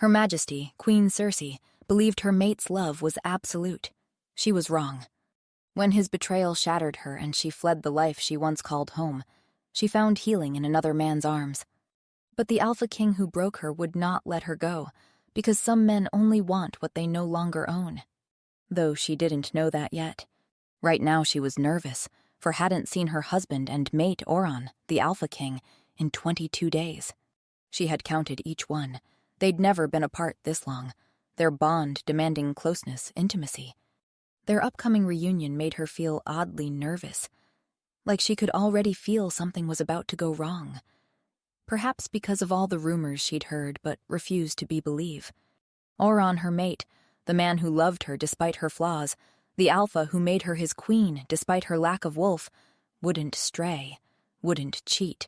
Her Majesty, Queen Circe, believed her mate's love was absolute. She was wrong. When his betrayal shattered her and she fled the life she once called home, she found healing in another man's arms. But the Alpha King who broke her would not let her go, because some men only want what they no longer own. Though she didn't know that yet. Right now she was nervous, for hadn't seen her husband and mate Auron, the Alpha King, in 22 days. She had counted each one. They'd never been apart this long, their bond demanding closeness, intimacy. Their upcoming reunion made her feel oddly nervous, like she could already feel something was about to go wrong. Perhaps because of all the rumors she'd heard but refused to be believed. Auron, her mate, the man who loved her despite her flaws, the Alpha who made her his queen despite her lack of wolf, wouldn't stray, wouldn't cheat.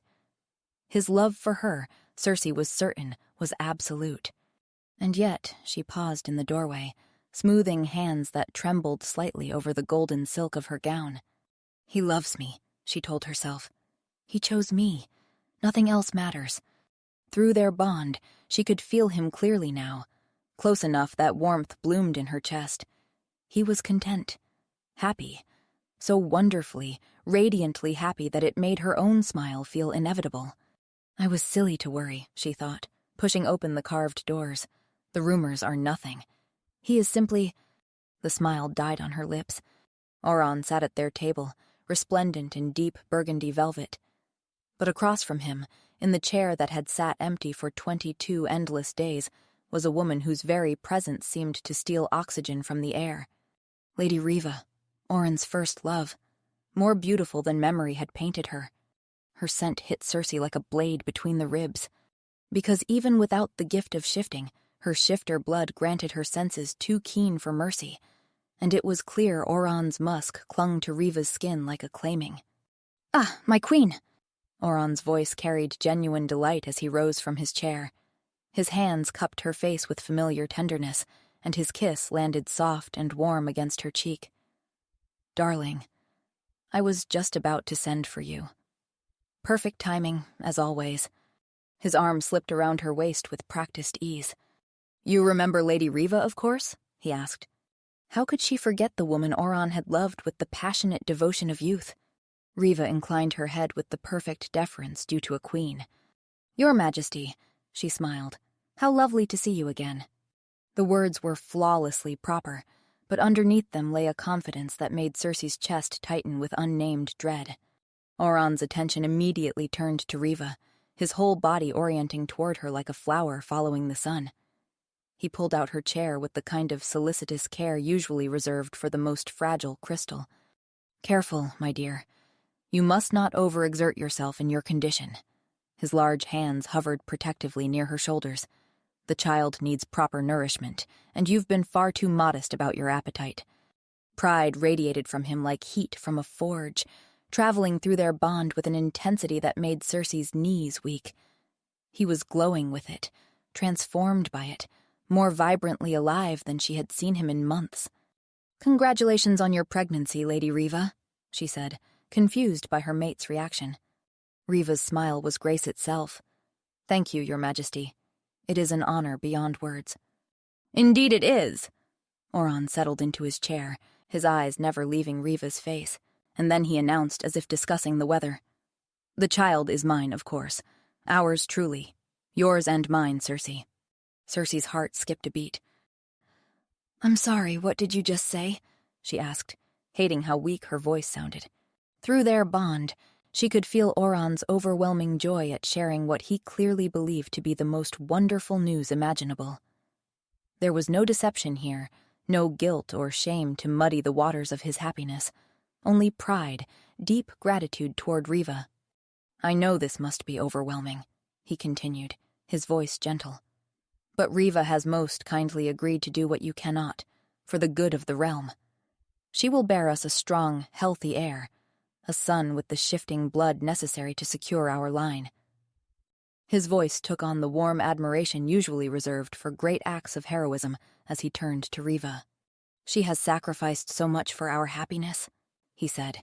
His love for her, Circe was certain, was absolute. And yet she paused in the doorway, smoothing hands that trembled slightly over the golden silk of her gown. He loves me, she told herself. He chose me. Nothing else matters. Through their bond, she could feel him clearly now, close enough that warmth bloomed in her chest. He was content, happy, so wonderfully, radiantly happy that it made her own smile feel inevitable. I was silly to worry, she thought, pushing open the carved doors. The rumors are nothing. He is simply... The smile died on her lips. Auron sat at their table, resplendent in deep burgundy velvet. But across from him, in the chair that had sat empty for 22 endless days, was a woman whose very presence seemed to steal oxygen from the air. Lady Riva, Auron's first love, more beautiful than memory had painted her. Her scent hit Circe like a blade between the ribs, because even without the gift of shifting, her shifter blood granted her senses too keen for mercy, and it was clear Auron's musk clung to Riva's skin like a claiming. "Ah, my queen!" Auron's voice carried genuine delight as he rose from his chair. His hands cupped her face with familiar tenderness, and his kiss landed soft and warm against her cheek. "Darling, I was just about to send for you." Perfect timing, as always. His arm slipped around her waist with practiced ease. "You remember Lady Riva, of course?" he asked. How could she forget the woman Auron had loved with the passionate devotion of youth? Riva inclined her head with the perfect deference due to a queen. "Your Majesty," she smiled. "How lovely to see you again." The words were flawlessly proper, but underneath them lay a confidence that made Circe's chest tighten with unnamed dread. Auron's attention immediately turned to Riva, his whole body orienting toward her like a flower following the sun. He pulled out her chair with the kind of solicitous care usually reserved for the most fragile crystal. "Careful, my dear. You must not overexert yourself in your condition." His large hands hovered protectively near her shoulders. "The child needs proper nourishment, and you've been far too modest about your appetite." Pride radiated from him like heat from a forge, traveling through their bond with an intensity that made Circe's knees weak. He was glowing with it, transformed by it, more vibrantly alive than she had seen him in months. "Congratulations on your pregnancy, Lady Riva," she said, confused by her mate's reaction. Riva's smile was grace itself. "Thank you, Your Majesty. It is an honor beyond words." "Indeed it is." Auron settled into his chair, his eyes never leaving Riva's face, and then he announced as if discussing the weather. "The child is mine, of course. Ours truly. Yours and mine, Circe." Circe's heart skipped a beat. "I'm sorry, what did you just say?" she asked, hating how weak her voice sounded. Through their bond, she could feel Auron's overwhelming joy at sharing what he clearly believed to be the most wonderful news imaginable. There was no deception here, no guilt or shame to muddy the waters of his happiness, only pride, deep gratitude toward Riva. "I know this must be overwhelming," he continued, his voice gentle. "But Riva has most kindly agreed to do what you cannot, for the good of the realm. She will bear us a strong, healthy heir, a son with the shifting blood necessary to secure our line." His voice took on the warm admiration usually reserved for great acts of heroism as he turned to Riva. "She has sacrificed so much for our happiness," he said.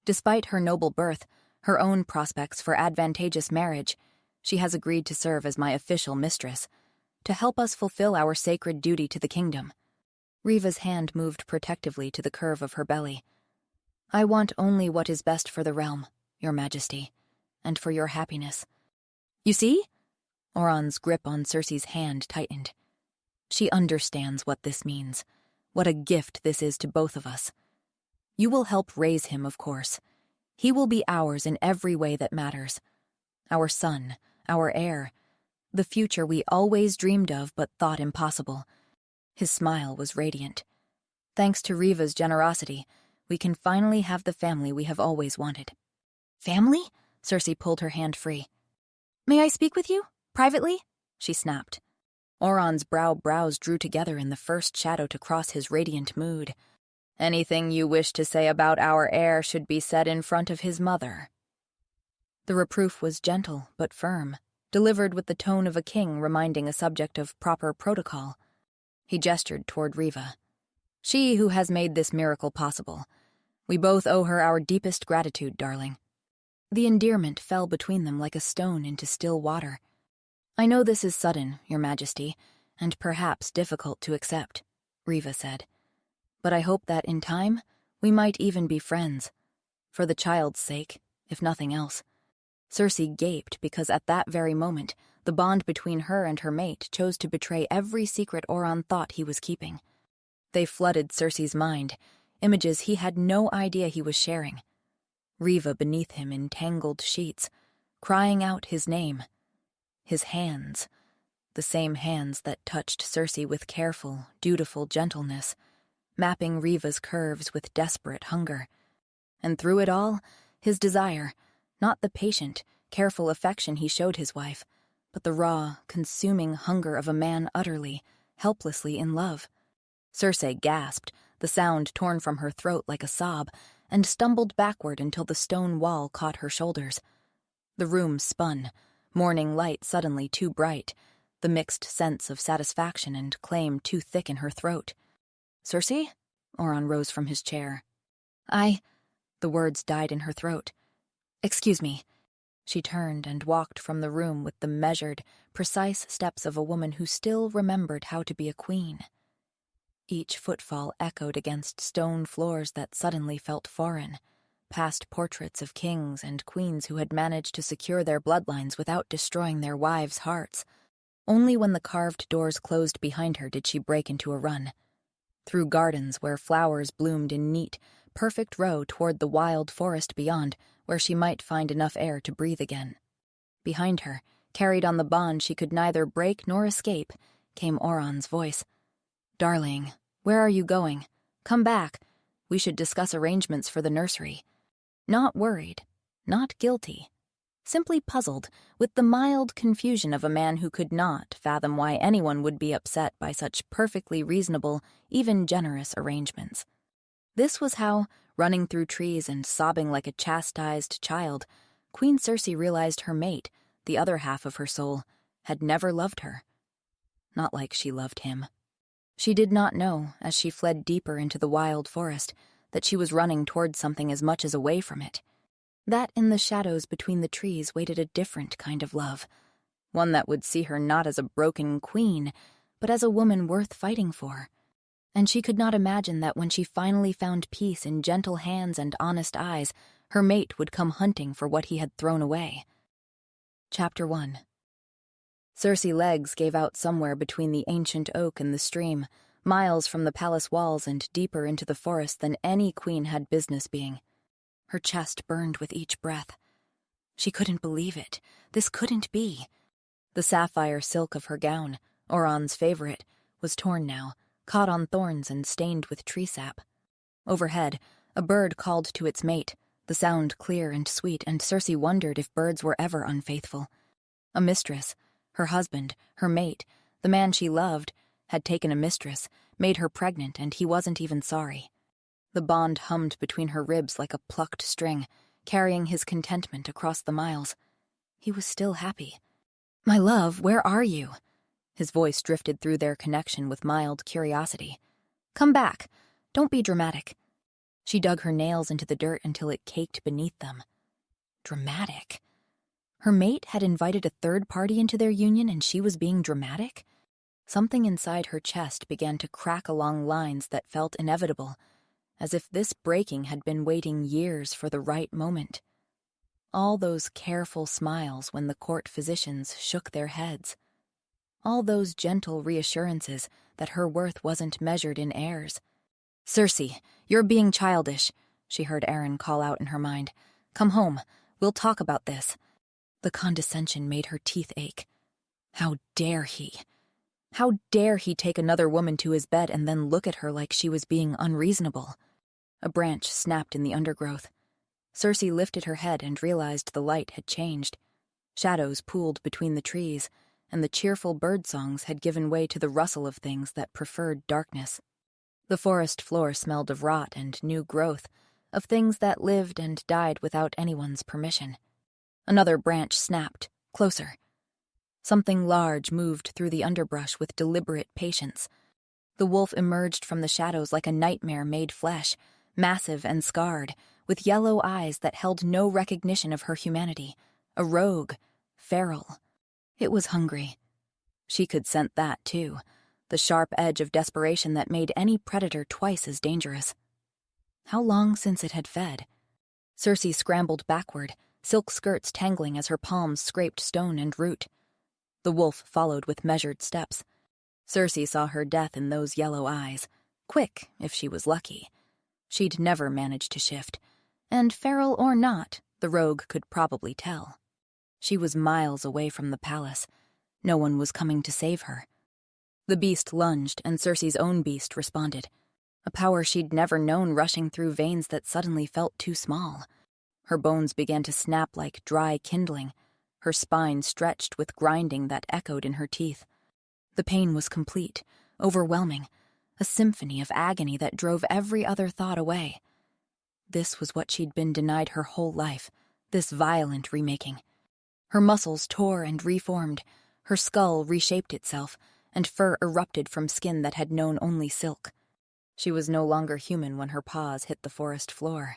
"Despite her noble birth, her own prospects for advantageous marriage, she has agreed to serve as my official mistress. to help us fulfill our sacred duty to the kingdom. Riva's hand moved protectively to the curve of her belly. I want only what is best for the realm, Your Majesty, and for your happiness. You see? Auron's grip on Circe's hand tightened. She understands what this means, what a gift this is to both of us. You will help raise him, of course. He will be ours in every way that matters. Our son, our heir, the future we always dreamed of but thought impossible. His smile was radiant. Thanks to Riva's generosity, we can finally have the family we have always wanted. Family? Circe pulled her hand free. May I speak with you? Privately? She snapped. Auron's brows drew together in the first shadow to cross his radiant mood. Anything you wish to say about our heir should be said in front of his mother. The reproof was gentle but firm, delivered with the tone of a king reminding a subject of proper protocol. He gestured toward Riva. She who has made this miracle possible. We both owe her our deepest gratitude, darling. The endearment fell between them like a stone into still water. I know this is sudden, Your Majesty, and perhaps difficult to accept, Riva said. But I hope that in time, we might even be friends. For the child's sake, if nothing else. Circe gaped because at that very moment, the bond between her and her mate chose to betray every secret Auron thought he was keeping. They flooded Circe's mind, images he had no idea he was sharing. Riva beneath him in tangled sheets, crying out his name. His hands, the same hands that touched Circe with careful, dutiful gentleness, mapping Riva's curves with desperate hunger. And through it all, his desire, not the patient, careful affection he showed his wife, but the raw, consuming hunger of a man utterly, helplessly in love. Circe gasped, the sound torn from her throat like a sob, and stumbled backward until the stone wall caught her shoulders. The room spun, morning light suddenly too bright, the mixed sense of satisfaction and claim too thick in her throat. Circe? Auron rose from his chair. The words died in her throat. Excuse me. She turned and walked from the room with the measured, precise steps of a woman who still remembered how to be a queen. Each footfall echoed against stone floors that suddenly felt foreign, past portraits of kings and queens who had managed to secure their bloodlines without destroying their wives' hearts. Only when the carved doors closed behind her did she break into a run. Through gardens where flowers bloomed in neat, perfect row toward the wild forest beyond, where she might find enough air to breathe again. Behind her, carried on the bond she could neither break nor escape, came Auron's voice. Darling, where are you going? Come back. We should discuss arrangements for the nursery. Not worried, not guilty, simply puzzled, with the mild confusion of a man who could not fathom why anyone would be upset by such perfectly reasonable, even generous arrangements. This was how, running through trees and sobbing like a chastised child, Queen Circe realized her mate, the other half of her soul, had never loved her. Not like she loved him. She did not know, as she fled deeper into the wild forest, that she was running toward something as much as away from it. That in the shadows between the trees waited a different kind of love, one that would see her not as a broken queen, but as a woman worth fighting for. And she could not imagine that when she finally found peace in gentle hands and honest eyes, her mate would come hunting for what he had thrown away. Chapter 1. Circe's legs gave out somewhere between the ancient oak and the stream, miles from the palace walls and deeper into the forest than any queen had business being. Her chest burned with each breath. She couldn't believe it. This couldn't be. The sapphire silk of her gown, Auron's favorite, was torn now, caught on thorns and stained with tree sap. Overhead, a bird called to its mate, the sound clear and sweet, and Circe wondered if birds were ever unfaithful. A mistress, her husband, her mate, the man she loved, had taken a mistress, made her pregnant, and he wasn't even sorry. The bond hummed between her ribs like a plucked string, carrying his contentment across the miles. He was still happy. My love, where are you? His voice drifted through their connection with mild curiosity. Come back. Don't be dramatic. She dug her nails into the dirt until it caked beneath them. Dramatic? Her mate had invited a third party into their union and she was being dramatic? Something inside her chest began to crack along lines that felt inevitable, as if this breaking had been waiting years for the right moment. All those careful smiles when the court physicians shook their heads. All those gentle reassurances that her worth wasn't measured in heirs. "Circe, you're being childish," she heard Auron call out in her mind. "Come home. We'll talk about this." The condescension made her teeth ache. How dare he? How dare he take another woman to his bed and then look at her like she was being unreasonable? A branch snapped in the undergrowth. Circe lifted her head and realized the light had changed. Shadows pooled between the trees, and the cheerful bird songs had given way to the rustle of things that preferred darkness. The forest floor smelled of rot and new growth, of things that lived and died without anyone's permission. Another branch snapped, closer. Something large moved through the underbrush with deliberate patience. The wolf emerged from the shadows like a nightmare made flesh, massive and scarred, with yellow eyes that held no recognition of her humanity. A rogue, feral. It was hungry. She could scent that, too, the sharp edge of desperation that made any predator twice as dangerous. How long since it had fed? Circe scrambled backward, silk skirts tangling as her palms scraped stone and root. The wolf followed with measured steps. Circe saw her death in those yellow eyes. Quick, if she was lucky. She'd never manage to shift. And feral or not, the rogue could probably tell. She was miles away from the palace. No one was coming to save her. The beast lunged, and Circe's own beast responded. A power she'd never known rushing through veins that suddenly felt too small. Her bones began to snap like dry kindling. Her spine stretched with grinding that echoed in her teeth. The pain was complete, overwhelming, a symphony of agony that drove every other thought away. This was what she'd been denied her whole life, this violent remaking. Her muscles tore and reformed, her skull reshaped itself, and fur erupted from skin that had known only silk. She was no longer human when her paws hit the forest floor.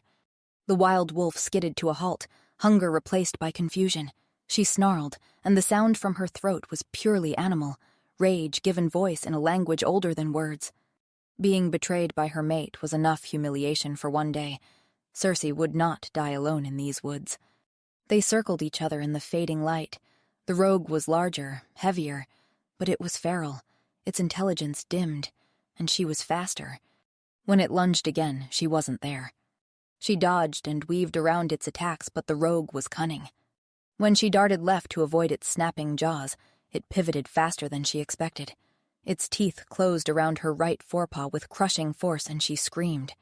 The wild wolf skidded to a halt, hunger replaced by confusion. She snarled, and the sound from her throat was purely animal, rage given voice in a language older than words. Being betrayed by her mate was enough humiliation for one day. Circe would not die alone in these woods. They circled each other in the fading light. The rogue was larger, heavier, but it was feral, its intelligence dimmed, and she was faster. When it lunged again, she wasn't there. She dodged and weaved around its attacks, but the rogue was cunning. When she darted left to avoid its snapping jaws, it pivoted faster than she expected. Its teeth closed around her right forepaw with crushing force, and she screamed.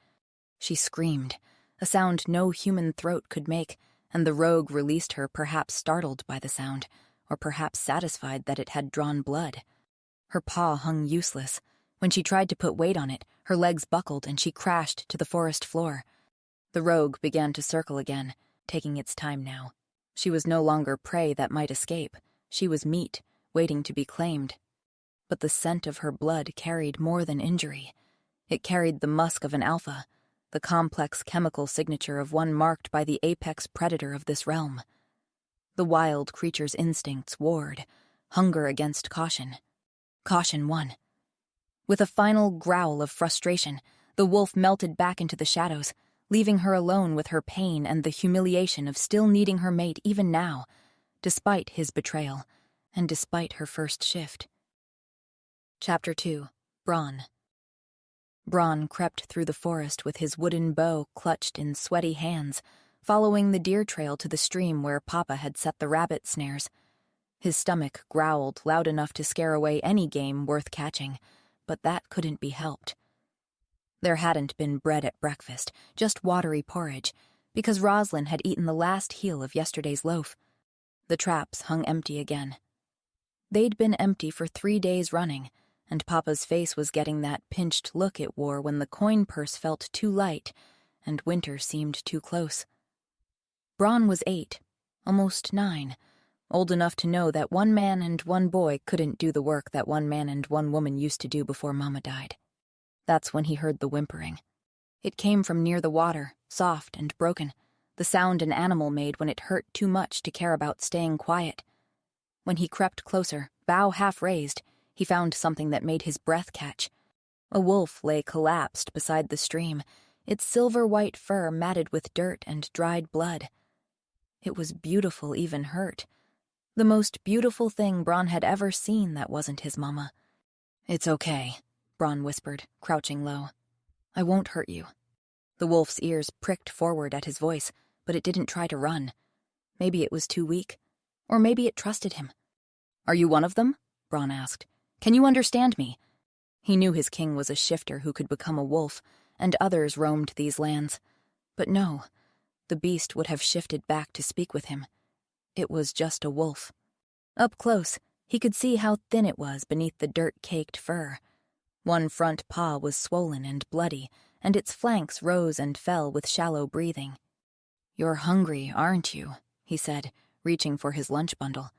She screamed, a sound no human throat could make, and the rogue released her, perhaps startled by the sound, or perhaps satisfied that it had drawn blood. Her paw hung useless. When she tried to put weight on it, her legs buckled and she crashed to the forest floor. The rogue began to circle again, taking its time now. She was no longer prey that might escape. She was meat, waiting to be claimed. But the scent of her blood carried more than injury. It carried the musk of an alpha, the complex chemical signature of one marked by the apex predator of this realm. The wild creature's instincts warred, hunger against caution. Caution won. With a final growl of frustration, the wolf melted back into the shadows, leaving her alone with her pain and the humiliation of still needing her mate even now, despite his betrayal, and despite her first shift. Chapter 2. Braun. Braun crept through the forest with his wooden bow clutched in sweaty hands, following the deer trail to the stream where Papa had set the rabbit snares. His stomach growled loud enough to scare away any game worth catching, but that couldn't be helped. There hadn't been bread at breakfast, just watery porridge, because Roslyn had eaten the last heel of yesterday's loaf. The traps hung empty again. They'd been empty for 3 days running, and Papa's face was getting that pinched look it wore when the coin purse felt too light and winter seemed too close. Braun was 8, almost 9, old enough to know that one man and one boy couldn't do the work that one man and one woman used to do before Mama died. That's when he heard the whimpering. It came from near the water, soft and broken, the sound an animal made when it hurt too much to care about staying quiet. When he crept closer, bow half raised, he found something that made his breath catch. A wolf lay collapsed beside the stream, its silver-white fur matted with dirt and dried blood. It was beautiful, even hurt. The most beautiful thing Bronn had ever seen that wasn't his mama. "It's okay," Bronn whispered, crouching low. "I won't hurt you." The wolf's ears pricked forward at his voice, but it didn't try to run. Maybe it was too weak. Or maybe it trusted him. "Are you one of them?" Bronn asked. "Can you understand me?" He knew his king was a shifter who could become a wolf, and others roamed these lands. But no, the beast would have shifted back to speak with him. It was just a wolf. Up close, he could see how thin it was beneath the dirt-caked fur. One front paw was swollen and bloody, and its flanks rose and fell with shallow breathing. "You're hungry, aren't you?" he said, reaching for his lunch bundle.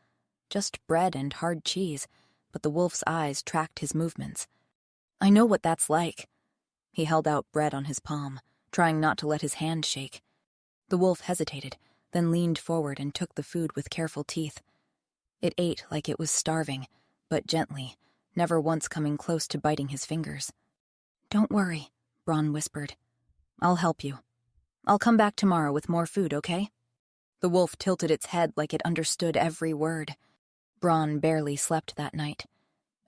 Just bread and hard cheese, but the wolf's eyes tracked his movements. "I know what that's like." He held out bread on his palm, trying not to let his hand shake. The wolf hesitated, then leaned forward and took the food with careful teeth. It ate like it was starving, but gently, never once coming close to biting his fingers. "Don't worry," Bronn whispered. "I'll help you. I'll come back tomorrow with more food, okay?" The wolf tilted its head like it understood every word. Bronn barely slept that night.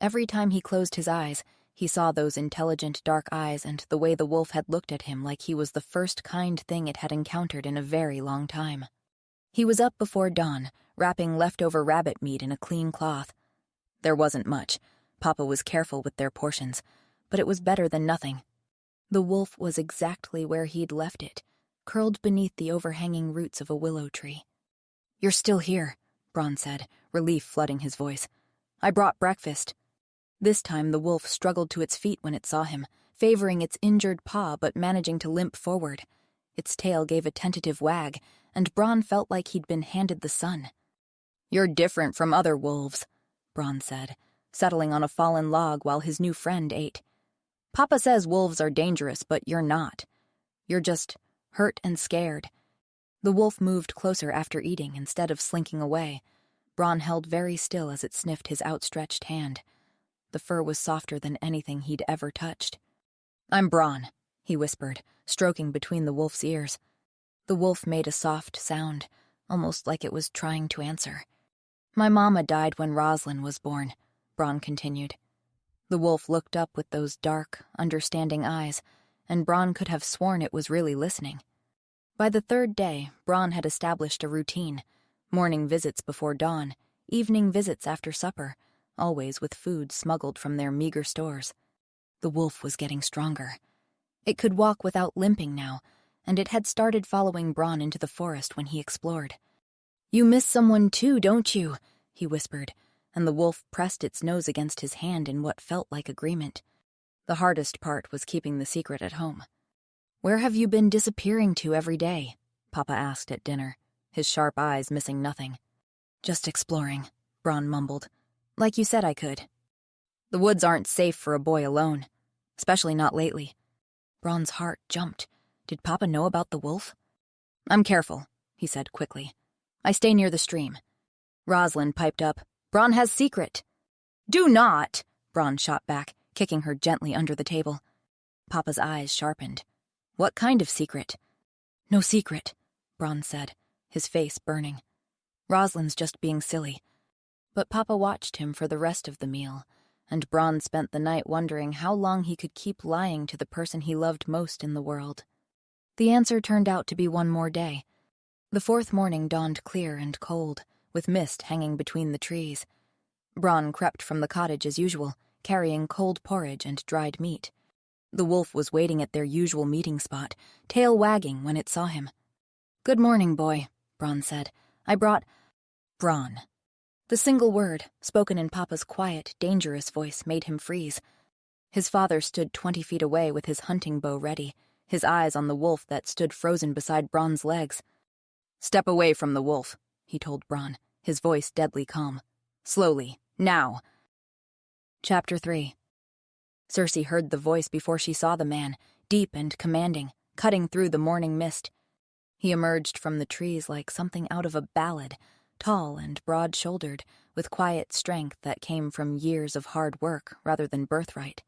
Every time he closed his eyes, he saw those intelligent dark eyes and the way the wolf had looked at him like he was the first kind thing it had encountered in a very long time. He was up before dawn, wrapping leftover rabbit meat in a clean cloth. There wasn't much. Papa was careful with their portions, but it was better than nothing. The wolf was exactly where he'd left it, curled beneath the overhanging roots of a willow tree. "You're still here," Bronn said, relief flooding his voice. "I brought breakfast." This time the wolf struggled to its feet when it saw him, favoring its injured paw but managing to limp forward. Its tail gave a tentative wag, and Bronn felt like he'd been handed the sun. "You're different from other wolves," Bronn said, settling on a fallen log while his new friend ate. "Papa says wolves are dangerous, but you're not. You're just hurt and scared." The wolf moved closer after eating instead of slinking away. Bronn held very still as it sniffed his outstretched hand. The fur was softer than anything he'd ever touched. "I'm Bronn," he whispered, stroking between the wolf's ears. The wolf made a soft sound, almost like it was trying to answer. "My mama died when Roslyn was born," Bronn continued. The wolf looked up with those dark, understanding eyes, and Bronn could have sworn it was really listening. By the third day, Bronn had established a routine: morning visits before dawn, evening visits after supper, always with food smuggled from their meager stores. The wolf was getting stronger. It could walk without limping now, and it had started following Bronn into the forest when he explored. "You miss someone too, don't you?" he whispered, and the wolf pressed its nose against his hand in what felt like agreement. The hardest part was keeping the secret at home. "Where have you been disappearing to every day?" Papa asked at dinner, his sharp eyes missing nothing. "Just exploring," Bronn mumbled. "Like you said I could." "The woods aren't safe for a boy alone, especially not lately." Bronn's heart jumped. Did Papa know about the wolf? "I'm careful," he said quickly. "I stay near the stream." Roslyn piped up, "Bronn has secret." "Do not!" Bronn shot back, kicking her gently under the table. Papa's eyes sharpened. "What kind of secret?" "No secret," Bronn said, his face burning. "Roslyn's just being silly." But Papa watched him for the rest of the meal, and Bronn spent the night wondering how long he could keep lying to the person he loved most in the world. The answer turned out to be one more day. The fourth morning dawned clear and cold, with mist hanging between the trees. Bronn crept from the cottage as usual, carrying cold porridge and dried meat. The wolf was waiting at their usual meeting spot, tail wagging when it saw him. "Good morning, boy," Bronn said. "I brought—" Bronn. The single word, spoken in Papa's quiet, dangerous voice, made him freeze. His father stood 20 feet away with his hunting bow ready, his eyes on the wolf that stood frozen beside Bronn's legs. "Step away from the wolf," he told Bronn, his voice deadly calm. "Slowly, now." Chapter 3. Circe heard the voice before she saw the man, deep and commanding, cutting through the morning mist. He emerged from the trees like something out of a ballad, tall and broad-shouldered, with quiet strength that came from years of hard work rather than birthright.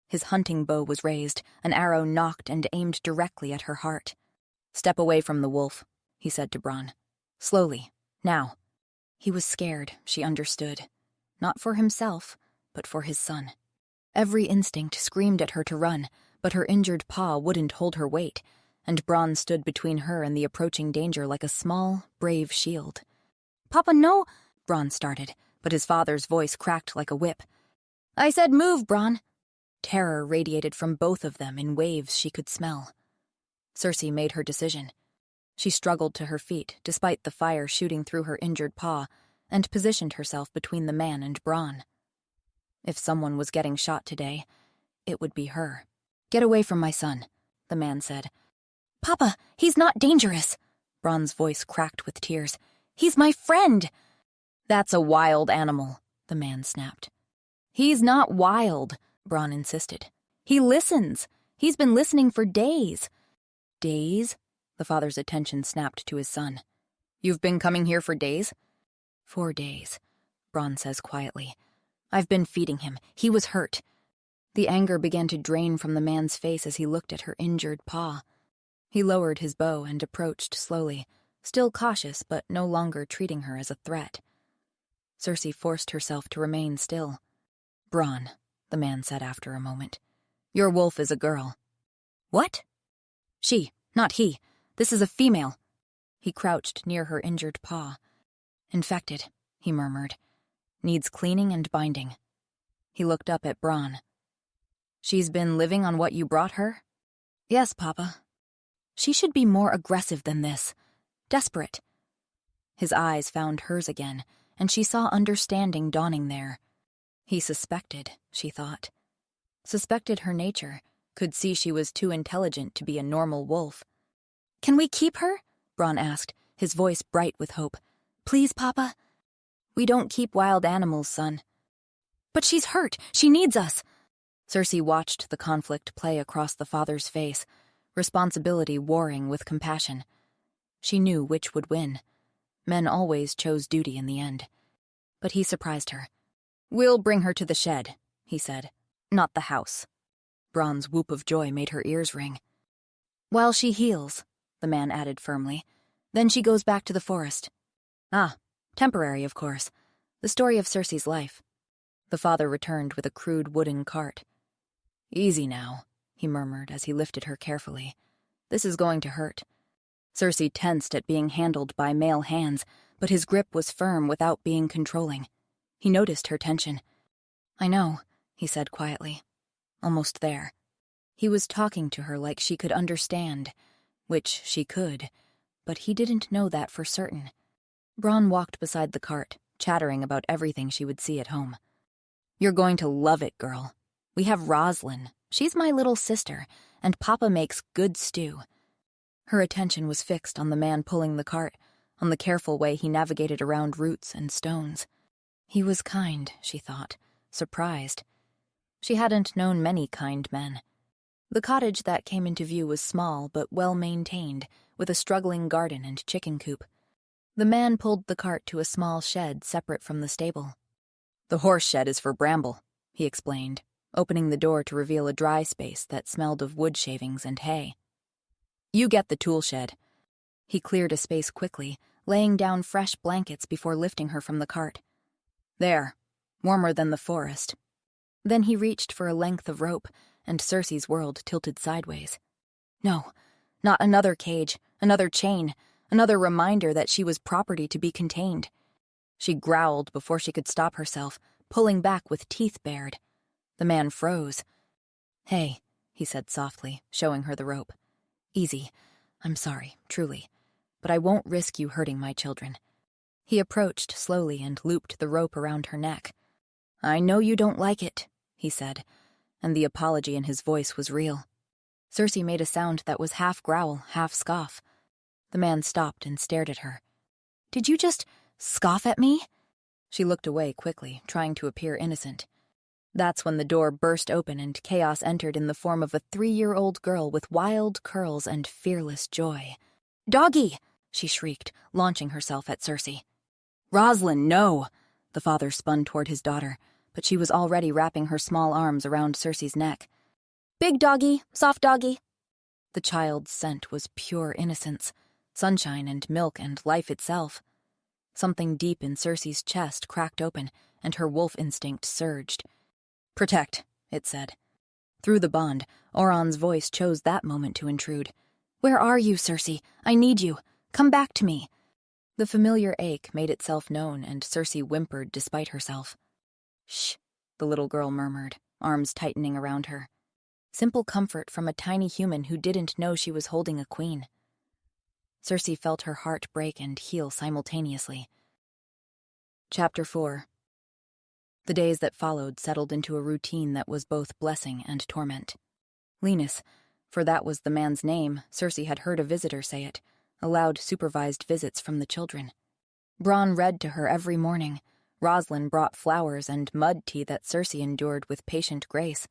His hunting bow was raised, an arrow nocked and aimed directly at her heart. "Step away from the wolf," he said to Bronn. "Slowly, now." He was scared, she understood. Not for himself, but for his son. Every instinct screamed at her to run, but her injured paw wouldn't hold her weight, and Bronn stood between her and the approaching danger like a small, brave shield. "Papa, no," Bronn started, but his father's voice cracked like a whip. "I said move, Bronn." Terror radiated from both of them in waves she could smell. Circe made her decision. She struggled to her feet, despite the fire shooting through her injured paw, and positioned herself between the man and Bronn. If someone was getting shot today, it would be her. "Get away from my son," the man said. "Papa, he's not dangerous." Bronn's voice cracked with tears. "He's my friend." "That's a wild animal," the man snapped. "He's not wild," Bronn insisted. "He listens. He's been listening for days." "Days?" The father's attention snapped to his son. "You've been coming here for days?" "4 days," Bronn says quietly. "I've been feeding him. He was hurt." The anger began to drain from the man's face as he looked at her injured paw. He lowered his bow and approached slowly, still cautious but no longer treating her as a threat. Circe forced herself to remain still. "Bronn," the man said after a moment, "your wolf is a girl." "What?" "She, not he. This is a female." He crouched near her injured paw. "Infected," he murmured. "Needs cleaning and binding." He looked up at Bronn. "She's been living on what you brought her?" "Yes, Papa." "She should be more aggressive than this. Desperate." His eyes found hers again, and she saw understanding dawning there. He suspected, she thought. Suspected her nature, could see she was too intelligent to be a normal wolf. "Can we keep her?" Bronn asked, his voice bright with hope. "Please, Papa?" "We don't keep wild animals, son." "But she's hurt. She needs us." Circe watched the conflict play across the father's face, responsibility warring with compassion. She knew which would win. Men always chose duty in the end. But he surprised her. "We'll bring her to the shed," he said. "Not the house." Bronn's whoop of joy made her ears ring. "While she heals," the man added firmly. "Then she goes back to the forest." "Ah, temporary, of course. The story of Circe's life." The father returned with a crude wooden cart. "Easy now," he murmured as he lifted her carefully. "This is going to hurt." Circe tensed at being handled by male hands, but his grip was firm without being controlling. He noticed her tension. "I know," he said quietly. "Almost there." He was talking to her like she could understand, which she could, but he didn't know that for certain. Bronn walked beside the cart, chattering about everything she would see at home. "You're going to love it, girl. We have Roslyn. She's my little sister, and Papa makes good stew." Her attention was fixed on the man pulling the cart, on the careful way he navigated around roots and stones. He was kind, she thought, surprised. She hadn't known many kind men. The cottage that came into view was small but well-maintained, with a struggling garden and chicken coop. The man pulled the cart to a small shed separate from the stable. "The horse shed is for Bramble," he explained, opening the door to reveal a dry space that smelled of wood shavings and hay. "You get the tool shed." He cleared a space quickly, laying down fresh blankets before lifting her from the cart. "There, warmer than the forest." Then he reached for a length of rope, and Circe's world tilted sideways. No, not another cage, another chain, another reminder that she was property to be contained. She growled before she could stop herself, pulling back with teeth bared. The man froze. "Hey," he said softly, showing her the rope. "Easy. I'm sorry, truly. But I won't risk you hurting my children." He approached slowly and looped the rope around her neck. "I know you don't like it," he said, and the apology in his voice was real. Circe made a sound that was half growl, half scoff. The man stopped and stared at her. "Did you just scoff at me?" She looked away quickly, trying to appear innocent. That's when the door burst open and chaos entered in the form of a 3-year-old girl with wild curls and fearless joy. "Doggy!" she shrieked, launching herself at Circe. Rosalind, no! The father spun toward his daughter, but she was already wrapping her small arms around Circe's neck. Big doggy, soft doggy. The child's scent was pure innocence, sunshine and milk and life itself. Something deep in Circe's chest cracked open, and her wolf instinct surged. Protect, it said. Through the bond, Auron's voice chose that moment to intrude. Where are you, Circe? I need you. Come back to me. The familiar ache made itself known, and Circe whimpered despite herself. Shh, the little girl murmured, arms tightening around her. Simple comfort from a tiny human who didn't know she was holding a queen. Circe felt her heart break and heal simultaneously. Chapter 4. The days that followed settled into a routine that was both blessing and torment. Linus, for that was the man's name, Circe had heard a visitor say it, allowed supervised visits from the children. Braun read to her every morning. Rosalind brought flowers and mud tea that Circe endured with patient grace.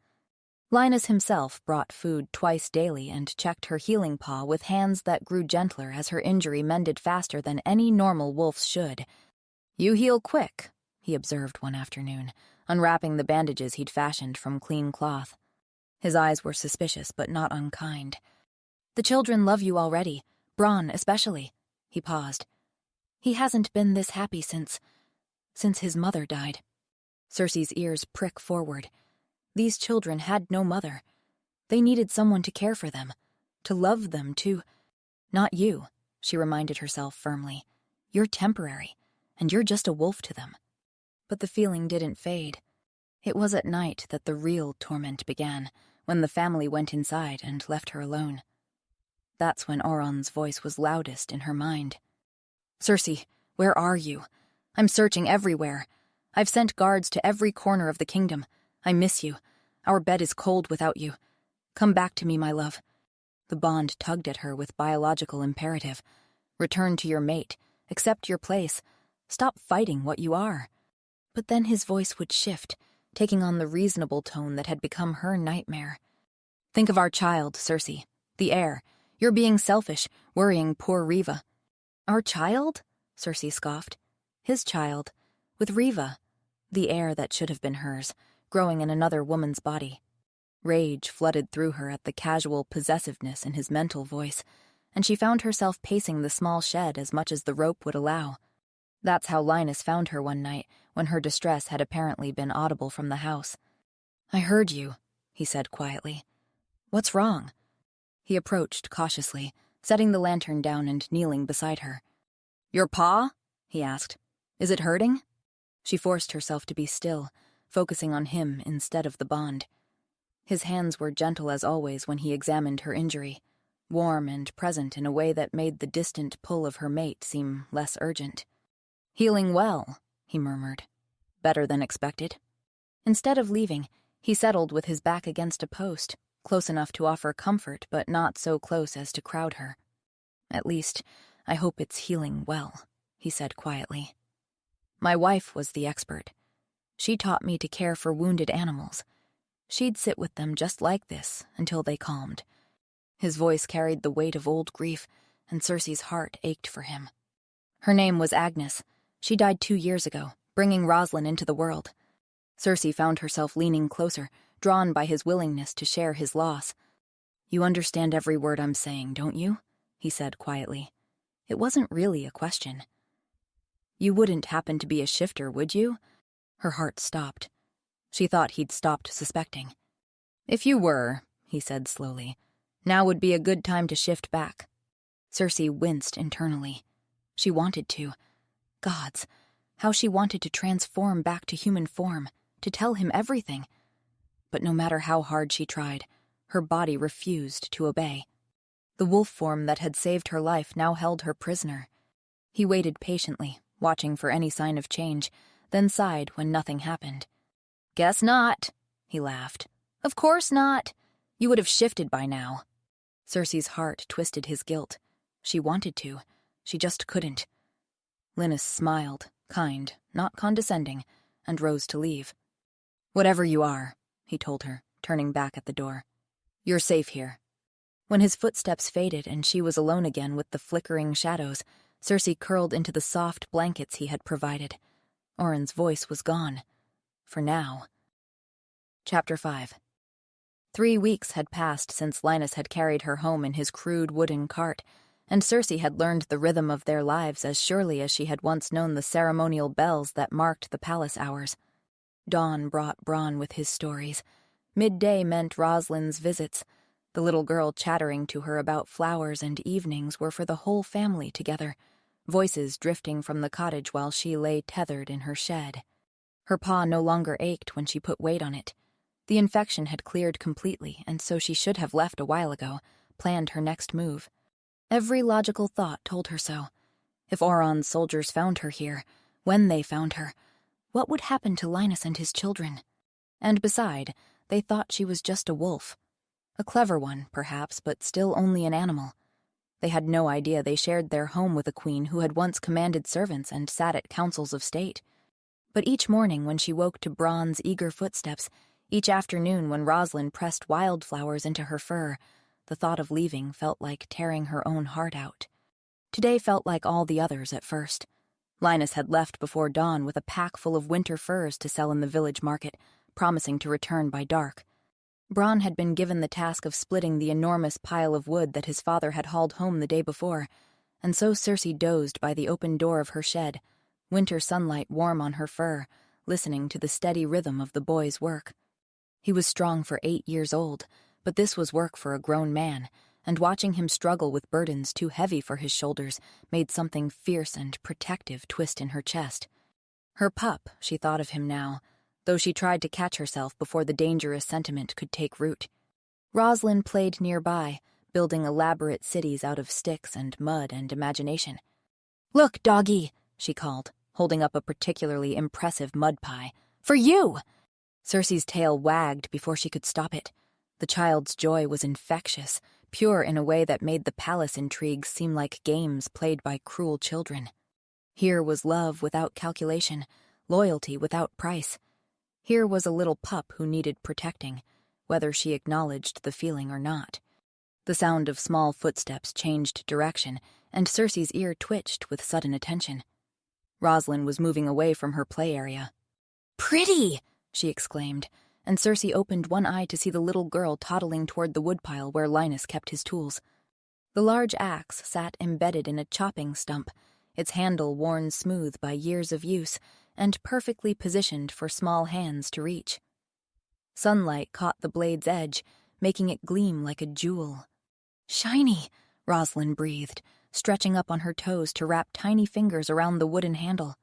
Linus himself brought food twice daily and checked her healing paw with hands that grew gentler as her injury mended faster than any normal wolf's should. You heal quick, he observed one afternoon, unwrapping the bandages he'd fashioned from clean cloth. His eyes were suspicious but not unkind. The children love you already, Braun especially. He paused. He hasn't been this happy since his mother died. Circe's ears prick forward. These children had no mother. They needed someone to care for them, to love them, to... Not you, she reminded herself firmly. You're temporary, and you're just a wolf to them. But the feeling didn't fade. It was at night that the real torment began, when the family went inside and left her alone. That's when Auron's voice was loudest in her mind. Circe, where are you? I'm searching everywhere. I've sent guards to every corner of the kingdom. I miss you. Our bed is cold without you. Come back to me, my love. The bond tugged at her with biological imperative. Return to your mate. Accept your place. Stop fighting what you are. But then his voice would shift, taking on the reasonable tone that had become her nightmare. Think of our child, Circe. The heir. You're being selfish, worrying poor Riva. Our child? Circe scoffed. His child. With Riva. The heir that should have been hers, growing in another woman's body. Rage flooded through her at the casual possessiveness in his mental voice, and she found herself pacing the small shed as much as the rope would allow. That's how Linus found her one night, when her distress had apparently been audible from the house. I heard you, he said quietly. What's wrong? He approached cautiously, setting the lantern down and kneeling beside her. Your paw? He asked. Is it hurting? She forced herself to be still, focusing on him instead of the bond. His hands were gentle as always when he examined her injury, warm and present in a way that made the distant pull of her mate seem less urgent. Healing well, he murmured. Better than expected. Instead of leaving, he settled with his back against a post, close enough to offer comfort but not so close as to crowd her. At least, I hope it's healing well, he said quietly. My wife was the expert. She taught me to care for wounded animals. She'd sit with them just like this until they calmed. His voice carried the weight of old grief, and Circe's heart ached for him. Her name was Agnes. She died 2 years ago, bringing Rosalind into the world. Circe found herself leaning closer, drawn by his willingness to share his loss. You understand every word I'm saying, don't you? He said quietly. It wasn't really a question. You wouldn't happen to be a shifter, would you? Her heart stopped. She thought he'd stopped suspecting. If you were, he said slowly, now would be a good time to shift back. Circe winced internally. She wanted to. Gods, how she wanted to transform back to human form, to tell him everything. But no matter how hard she tried, her body refused to obey. The wolf form that had saved her life now held her prisoner. He waited patiently, watching for any sign of change, then sighed when nothing happened. Guess not, he laughed. Of course not. You would have shifted by now. Circe's heart twisted his guilt. She wanted to. She just couldn't. Linus smiled, kind, not condescending, and rose to leave. Whatever you are, he told her, turning back at the door. You're safe here. When his footsteps faded and she was alone again with the flickering shadows, Circe curled into the soft blankets he had provided. Auron's voice was gone. For now. Chapter 5. 3 weeks had passed since Linus had carried her home in his crude wooden cart, and Circe had learned the rhythm of their lives as surely as she had once known the ceremonial bells that marked the palace hours. Dawn brought Bronn with his stories. Midday meant Rosalind's visits. The little girl chattering to her about flowers and evenings were for the whole family together, voices drifting from the cottage while she lay tethered in her shed. Her paw no longer ached when she put weight on it. The infection had cleared completely, and so she should have left a while ago, planned her next move. Every logical thought told her so. If Auron's soldiers found her here, when they found her, what would happen to Linus and his children? And beside, they thought she was just a wolf. A clever one, perhaps, but still only an animal. They had no idea they shared their home with a queen who had once commanded servants and sat at councils of state. But each morning when she woke to Bronn's eager footsteps, each afternoon when Rosalind pressed wildflowers into her fur, the thought of leaving felt like tearing her own heart out. Today felt like all the others at first. Linus had left before dawn with a pack full of winter furs to sell in the village market, promising to return by dark. Bronn had been given the task of splitting the enormous pile of wood that his father had hauled home the day before, and so Circe dozed by the open door of her shed, winter sunlight warm on her fur, listening to the steady rhythm of the boy's work. He was strong for 8 years old, but this was work for a grown man, and watching him struggle with burdens too heavy for his shoulders made something fierce and protective twist in her chest. Her pup, she thought of him now, though she tried to catch herself before the dangerous sentiment could take root. Rosalind played nearby, building elaborate cities out of sticks and mud and imagination. "Look, doggy," she called, holding up a particularly impressive mud pie. "For you!" Circe's tail wagged before she could stop it. The child's joy was infectious, pure in a way that made the palace intrigues seem like games played by cruel children. Here was love without calculation, loyalty without price. Here was a little pup who needed protecting, whether she acknowledged the feeling or not. The sound of small footsteps changed direction, and Circe's ear twitched with sudden attention. Rosalind was moving away from her play area. "Pretty!" she exclaimed, and Circe opened one eye to see the little girl toddling toward the woodpile where Linus kept his tools. The large axe sat embedded in a chopping stump, its handle worn smooth by years of use, and perfectly positioned for small hands to reach. Sunlight caught the blade's edge, making it gleam like a jewel. "Shiny," Rosalind breathed, stretching up on her toes to wrap tiny fingers around the wooden handle.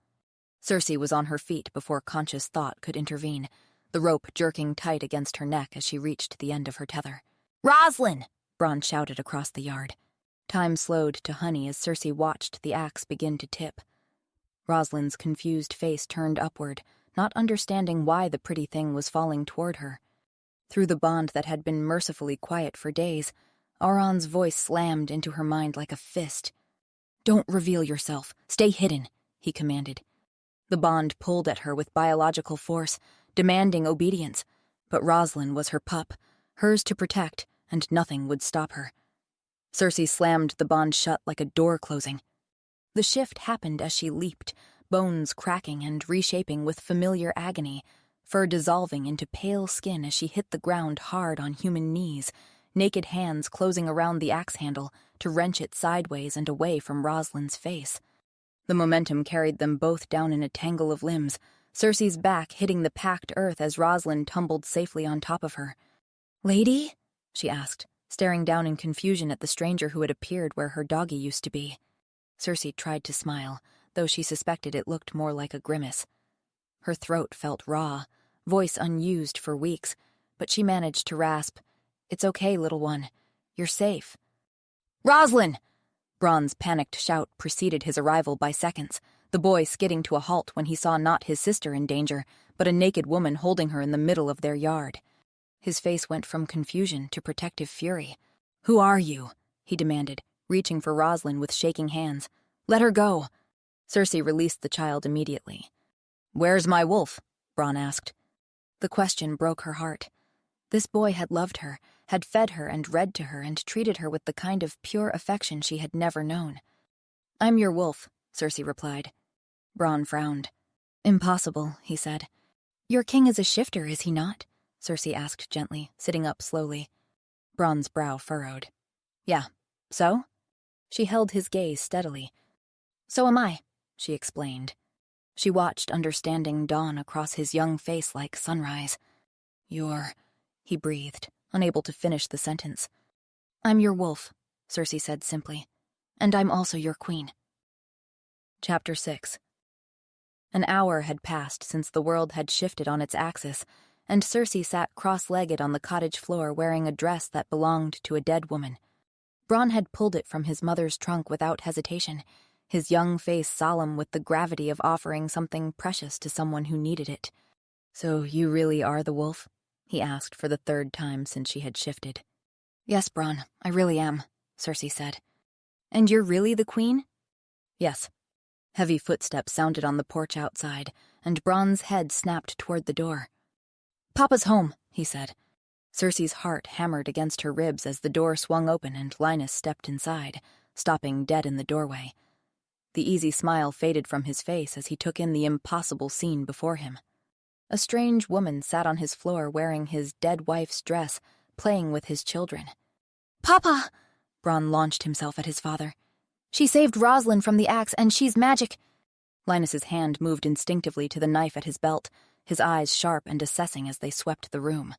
Circe was on her feet before conscious thought could intervene, the rope jerking tight against her neck as she reached the end of her tether. "Rosalind!" Bronn shouted across the yard. Time slowed to honey as Circe watched the axe begin to tip. Rosalind's confused face turned upward, not understanding why the pretty thing was falling toward her. Through the bond that had been mercifully quiet for days, Auron's voice slammed into her mind like a fist. "Don't reveal yourself. Stay hidden," he commanded. The bond pulled at her with biological force, demanding obedience, but Rosalind was her pup, hers to protect, and nothing would stop her. Circe slammed the bond shut like a door closing. The shift happened as she leaped, bones cracking and reshaping with familiar agony, fur dissolving into pale skin as she hit the ground hard on human knees, naked hands closing around the axe handle to wrench it sideways and away from Rosalind's face. The momentum carried them both down in a tangle of limbs, Circe's back hitting the packed earth as Rosalind tumbled safely on top of her. "Lady?" she asked, staring down in confusion at the stranger who had appeared where her doggy used to be. Circe tried to smile, though she suspected it looked more like a grimace. Her throat felt raw, voice unused for weeks, but she managed to rasp, "It's okay, little one. You're safe." "Rosalind!" Bronn's panicked shout preceded his arrival by seconds, the boy skidding to a halt when he saw not his sister in danger, but a naked woman holding her in the middle of their yard. His face went from confusion to protective fury. "Who are you?" he demanded, reaching for Rosalind with shaking hands. "Let her go." Circe released the child immediately. "Where's my wolf?" Bronn asked. The question broke her heart. This boy had loved her, had fed her and read to her and treated her with the kind of pure affection she had never known. I'm your wolf, Circe replied. Bronn frowned. Impossible, he said. Your king is a shifter, is he not? Circe asked gently, sitting up slowly. Bronn's brow furrowed. Yeah, so? She held his gaze steadily. So am I, she explained. She watched understanding dawn across his young face like sunrise. He breathed, unable to finish the sentence. I'm your wolf, Circe said simply. And I'm also your queen. Chapter 6. An hour had passed since the world had shifted on its axis, and Circe sat cross-legged on the cottage floor wearing a dress that belonged to a dead woman. Bronn had pulled it from his mother's trunk without hesitation, his young face solemn with the gravity of offering something precious to someone who needed it. So you really are the wolf? He asked for the third time since she had shifted. Yes, Bronn, I really am, Circe said. And you're really the queen? Yes. Heavy footsteps sounded on the porch outside, and Bronn's head snapped toward the door. Papa's home, he said. Circe's heart hammered against her ribs as the door swung open and Linus stepped inside, stopping dead in the doorway. The easy smile faded from his face as he took in the impossible scene before him. A strange woman sat on his floor wearing his dead wife's dress, playing with his children. Papa! Bronn launched himself at his father. She saved Rosalind from the axe, and she's magic. Linus's hand moved instinctively to the knife at his belt, his eyes sharp and assessing as they swept the room.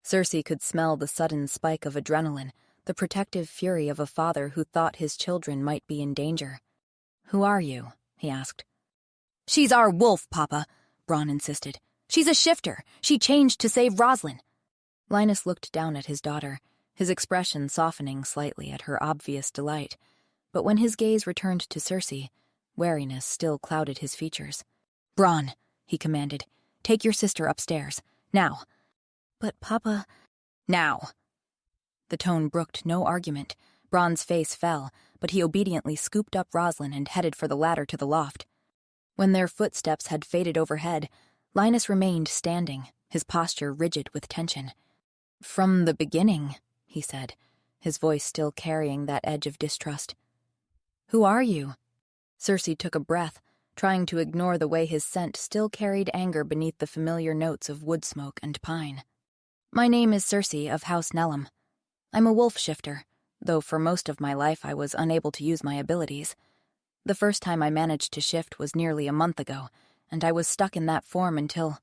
Circe could smell the sudden spike of adrenaline, the protective fury of a father who thought his children might be in danger. Who are you? He asked. She's our wolf, Papa, Bronn insisted. She's a shifter. She changed to save Rosalind. Linus looked down at his daughter, his expression softening slightly at her obvious delight. But when his gaze returned to Circe, wariness still clouded his features. Bronn, he commanded, take your sister upstairs. Now. But Papa... Now. The tone brooked no argument. Bronn's face fell, but he obediently scooped up Rosalind and headed for the ladder to the loft. When their footsteps had faded overhead, Linus remained standing, his posture rigid with tension. From the beginning, he said, his voice still carrying that edge of distrust. Who are you? Circe took a breath, trying to ignore the way his scent still carried anger beneath the familiar notes of wood smoke and pine. My name is Circe of House Nellum. I'm a wolf shifter, though for most of my life I was unable to use my abilities. The first time I managed to shift was nearly a month ago, and I was stuck in that form until...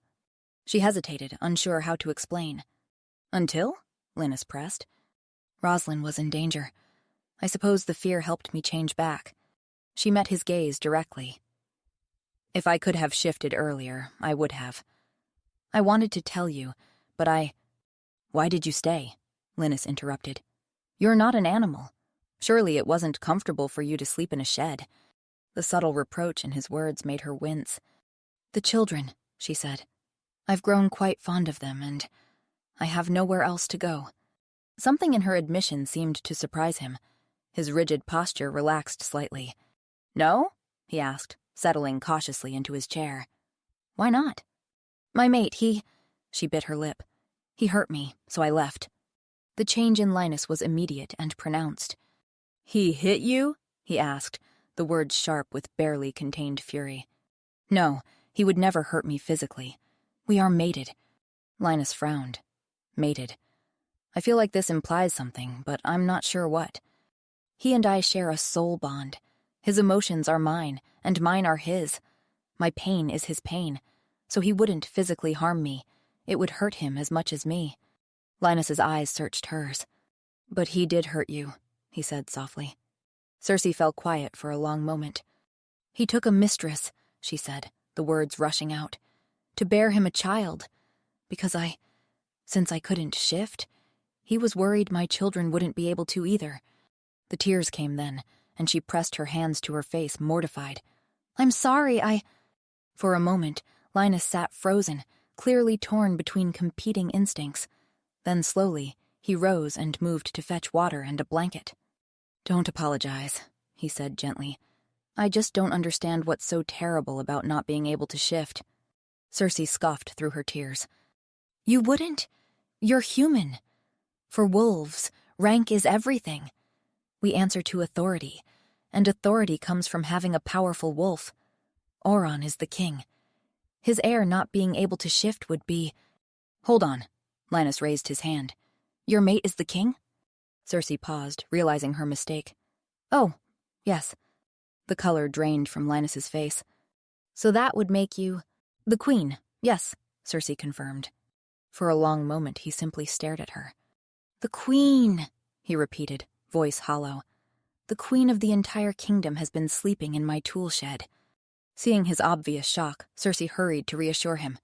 She hesitated, unsure how to explain. Until? Linus pressed. Rosalind was in danger. I suppose the fear helped me change back. She met his gaze directly. If I could have shifted earlier, I would have. I wanted to tell you, but Why did you stay? Linus interrupted. You're not an animal. Surely it wasn't comfortable for you to sleep in a shed. The subtle reproach in his words made her wince. The children, she said. I've grown quite fond of them, and I have nowhere else to go. Something in her admission seemed to surprise him. His rigid posture relaxed slightly. No? He asked, settling cautiously into his chair. Why not? My mate, She bit her lip. He hurt me, so I left. The change in Linus was immediate and pronounced. He hit you? He asked, the words sharp with barely contained fury. No, he would never hurt me physically. We are mated. Linus frowned. Mated. I feel like this implies something, but I'm not sure what. He and I share a soul bond. His emotions are mine, and mine are his. My pain is his pain, so he wouldn't physically harm me. It would hurt him as much as me. Linus's eyes searched hers. But he did hurt you, he said softly. Circe fell quiet for a long moment. He took a mistress, she said, the words rushing out, to bear him a child, because since I couldn't shift, he was worried my children wouldn't be able to either. The tears came then, and she pressed her hands to her face, mortified. I'm sorry, For a moment, Linus sat frozen, clearly torn between competing instincts. Then slowly, he rose and moved to fetch water and a blanket. Don't apologize, he said gently. I just don't understand what's so terrible about not being able to shift. Circe scoffed through her tears. You wouldn't? You're human. For wolves, rank is everything. We answer to authority, and authority comes from having a powerful wolf. Auron is the king. His heir not being able to shift would be— Hold on. Linus raised his hand. Your mate is the king? Circe paused, realizing her mistake. Oh, yes. The color drained from Linus's face. So that would make you— The queen, yes, Circe confirmed. For a long moment he simply stared at her. The queen, he repeated, voice hollow. The queen of the entire kingdom has been sleeping in my tool shed. Seeing his obvious shock, Circe hurried to reassure him.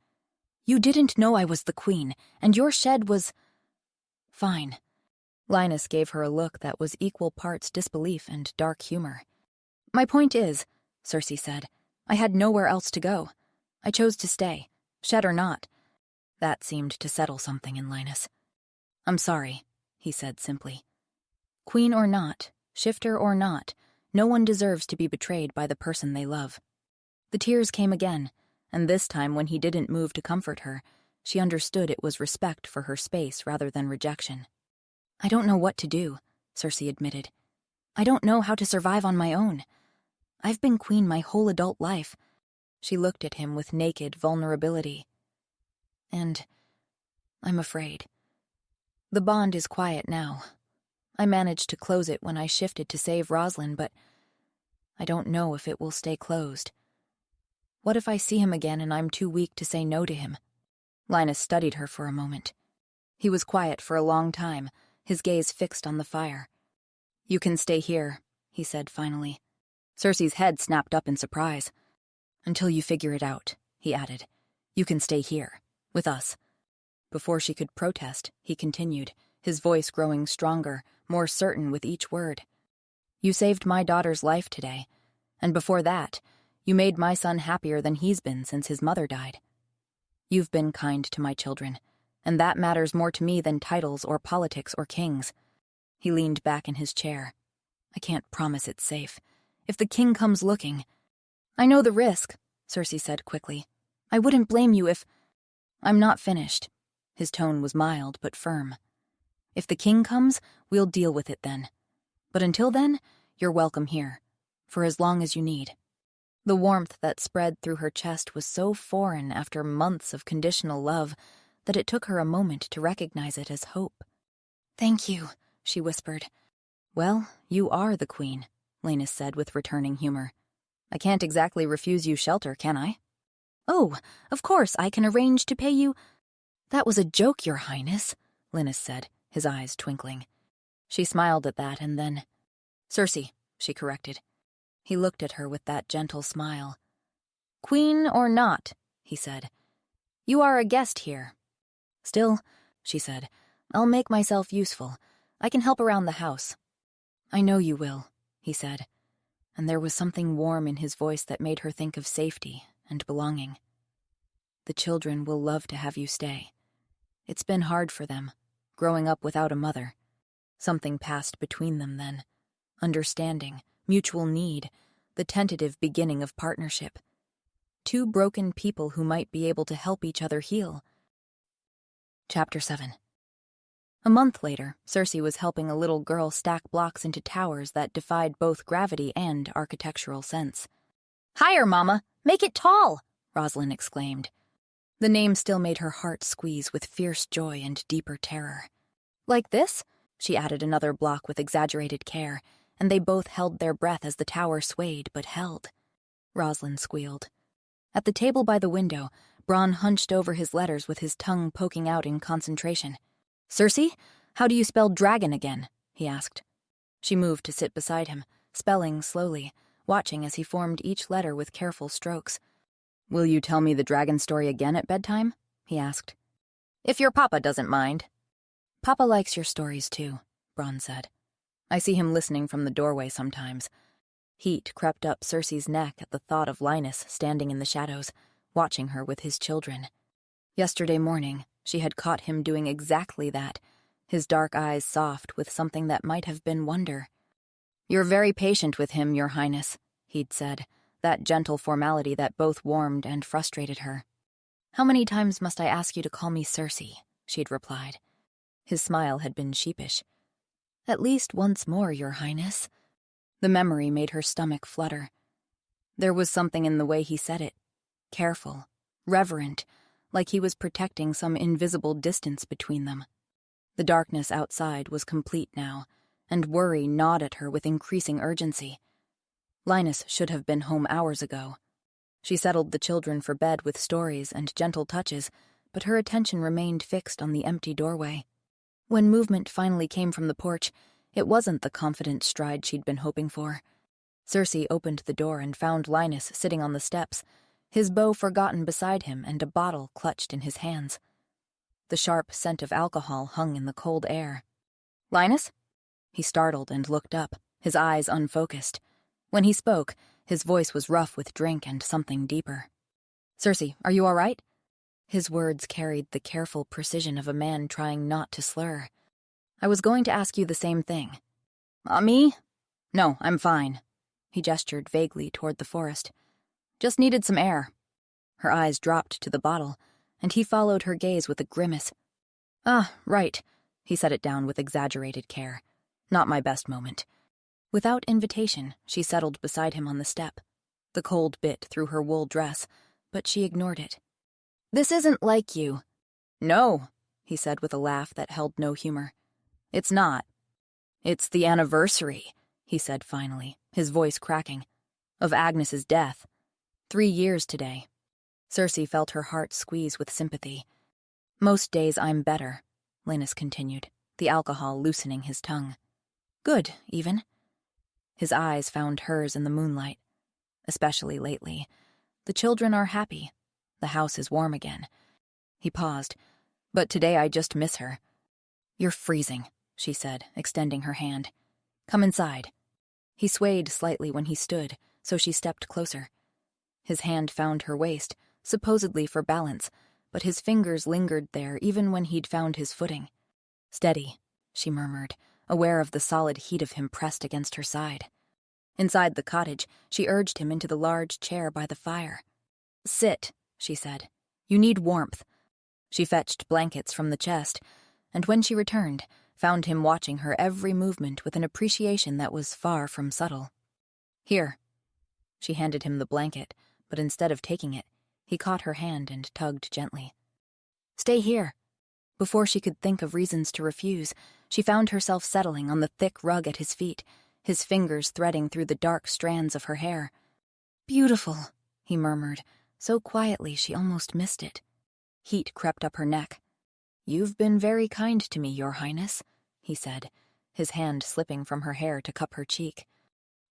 You didn't know I was the queen, and your shed was— Fine. Linus gave her a look that was equal parts disbelief and dark humor. My point is, Circe said, I had nowhere else to go. I chose to stay, shed or not. That seemed to settle something in Linus. I'm sorry, he said simply. Queen or not, shifter or not, no one deserves to be betrayed by the person they love. The tears came again, and this time when he didn't move to comfort her, she understood it was respect for her space rather than rejection. I don't know what to do, Circe admitted. I don't know how to survive on my own. I've been queen my whole adult life. She looked at him with naked vulnerability. And I'm afraid. The bond is quiet now. I managed to close it when I shifted to save Roslyn, but I don't know if it will stay closed. What if I see him again and I'm too weak to say no to him? Linus studied her for a moment. He was quiet for a long time, his gaze fixed on the fire. You can stay here, he said finally. Circe's head snapped up in surprise. Until you figure it out, he added. You can stay here, with us. Before she could protest, he continued, his voice growing stronger, more certain with each word. You saved my daughter's life today, and before that, you made my son happier than he's been since his mother died. You've been kind to my children, and that matters more to me than titles or politics or kings. He leaned back in his chair. I can't promise it's safe. If the king comes looking— I know the risk, Circe said quickly. I wouldn't blame you if— I'm not finished. His tone was mild but firm. If the king comes, we'll deal with it then. But until then, you're welcome here, for as long as you need. The warmth that spread through her chest was so foreign after months of conditional love that it took her a moment to recognize it as hope. Thank you, she whispered. Well, you are the queen, Linus said with returning humor. I can't exactly refuse you shelter, can I? Oh, of course, I can arrange to pay you— That was a joke, Your Highness, Linus said, his eyes twinkling. She smiled at that and then— Circe, she corrected. He looked at her with that gentle smile. Queen or not, he said. You are a guest here. Still, she said, I'll make myself useful. I can help around the house. I know you will, he said, and there was something warm in his voice that made her think of safety and belonging. The children will love to have you stay. It's been hard for them, growing up without a mother. Something passed between them then. Understanding, mutual need, the tentative beginning of partnership. Two broken people who might be able to help each other heal. Chapter 7. A month later, Circe was helping a little girl stack blocks into towers that defied both gravity and architectural sense. Higher, Mama! Make it tall! Rosalind exclaimed. The name still made her heart squeeze with fierce joy and deeper terror. Like this? She added another block with exaggerated care, and they both held their breath as the tower swayed but held. Rosalind squealed. At the table by the window, Braun hunched over his letters with his tongue poking out in concentration. Circe, how do you spell dragon again? He asked. She moved to sit beside him, spelling slowly, watching as he formed each letter with careful strokes. Will you tell me the dragon story again at bedtime? He asked. If your papa doesn't mind. Papa likes your stories too, Braun said. I see him listening from the doorway sometimes. Heat crept up Circe's neck at the thought of Linus standing in the shadows, watching her with his children. Yesterday morning, she had caught him doing exactly that, his dark eyes soft with something that might have been wonder. You're very patient with him, Your Highness, he'd said, that gentle formality that both warmed and frustrated her. How many times must I ask you to call me Circe? She'd replied. His smile had been sheepish. At least once more, Your Highness. The memory made her stomach flutter. There was something in the way he said it. Careful, reverent, like he was protecting some invisible distance between them. The darkness outside was complete now, and worry gnawed at her with increasing urgency. Linus should have been home hours ago. She settled the children for bed with stories and gentle touches, but her attention remained fixed on the empty doorway. When movement finally came from the porch, it wasn't the confident stride she'd been hoping for. Circe opened the door and found Linus sitting on the steps, his bow forgotten beside him and a bottle clutched in his hands. The sharp scent of alcohol hung in the cold air. "Linus?" He startled and looked up, his eyes unfocused. When he spoke, his voice was rough with drink and something deeper. "Circe, are you all right?" His words carried the careful precision of a man trying not to slur. "I was going to ask you the same thing." Me? No, I'm fine." He gestured vaguely toward the forest. "Just needed some air." Her eyes dropped to the bottle, and he followed her gaze with a grimace. "Ah, right." He set it down with exaggerated care. "Not my best moment." Without invitation, she settled beside him on the step. The cold bit through her wool dress, but she ignored it. "This isn't like you." "No," he said with a laugh that held no humor. "It's not. It's the anniversary," he said finally, his voice cracking, "of Agnes's death. 3 years today." Circe felt her heart squeeze with sympathy. "Most days I'm better," Linus continued, the alcohol loosening his tongue. "Good, even." His eyes found hers in the moonlight. "Especially lately. The children are happy. The house is warm again." He paused. "But today I just miss her." "You're freezing," she said, extending her hand. "Come inside." He swayed slightly when he stood, so she stepped closer. His hand found her waist, supposedly for balance, but his fingers lingered there even when he'd found his footing. "Steady," she murmured, aware of the solid heat of him pressed against her side. Inside the cottage, she urged him into the large chair by the fire. "Sit," she said. "You need warmth." She fetched blankets from the chest, and when she returned, found him watching her every movement with an appreciation that was far from subtle. "Here." She handed him the blanket, but instead of taking it, he caught her hand and tugged gently. "Stay here." Before she could think of reasons to refuse, she found herself settling on the thick rug at his feet, his fingers threading through the dark strands of her hair. "Beautiful," he murmured, so quietly she almost missed it. Heat crept up her neck. "You've been very kind to me, Your Highness," he said, his hand slipping from her hair to cup her cheek.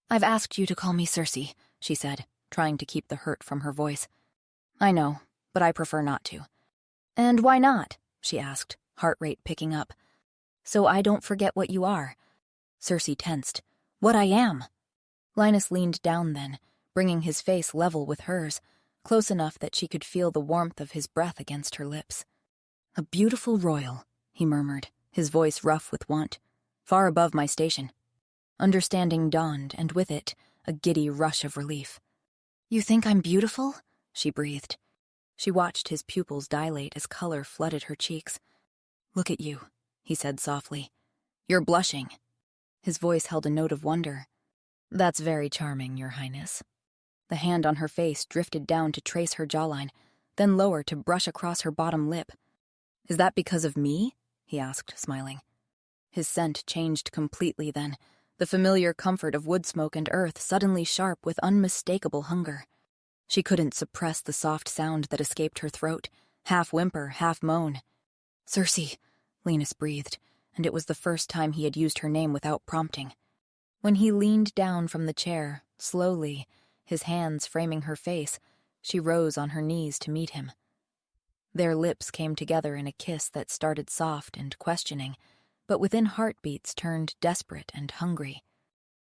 "I've asked you to call me Circe," she said, trying to keep the hurt from her voice. "I know, but I prefer not to." "And why not?" she asked, heart rate picking up. "So I don't forget what you are." Circe tensed. "What I am." Linus leaned down then, bringing his face level with hers, close enough that she could feel the warmth of his breath against her lips. "A beautiful royal," he murmured, his voice rough with want, "far above my station." Understanding dawned, and with it, a giddy rush of relief. "You think I'm beautiful?" she breathed. She watched his pupils dilate as color flooded her cheeks. "Look at you," he said softly. "You're blushing." His voice held a note of wonder. "That's very charming, Your Highness." The hand on her face drifted down to trace her jawline, then lower to brush across her bottom lip. "Is that because of me?" he asked, smiling. His scent changed completely then, the familiar comfort of wood smoke and earth suddenly sharp with unmistakable hunger. She couldn't suppress the soft sound that escaped her throat, half whimper, half moan. "Circe," Linus breathed, and it was the first time he had used her name without prompting. When he leaned down from the chair, slowly, his hands framing her face, she rose on her knees to meet him. Their lips came together in a kiss that started soft and questioning, but within heartbeats turned desperate and hungry.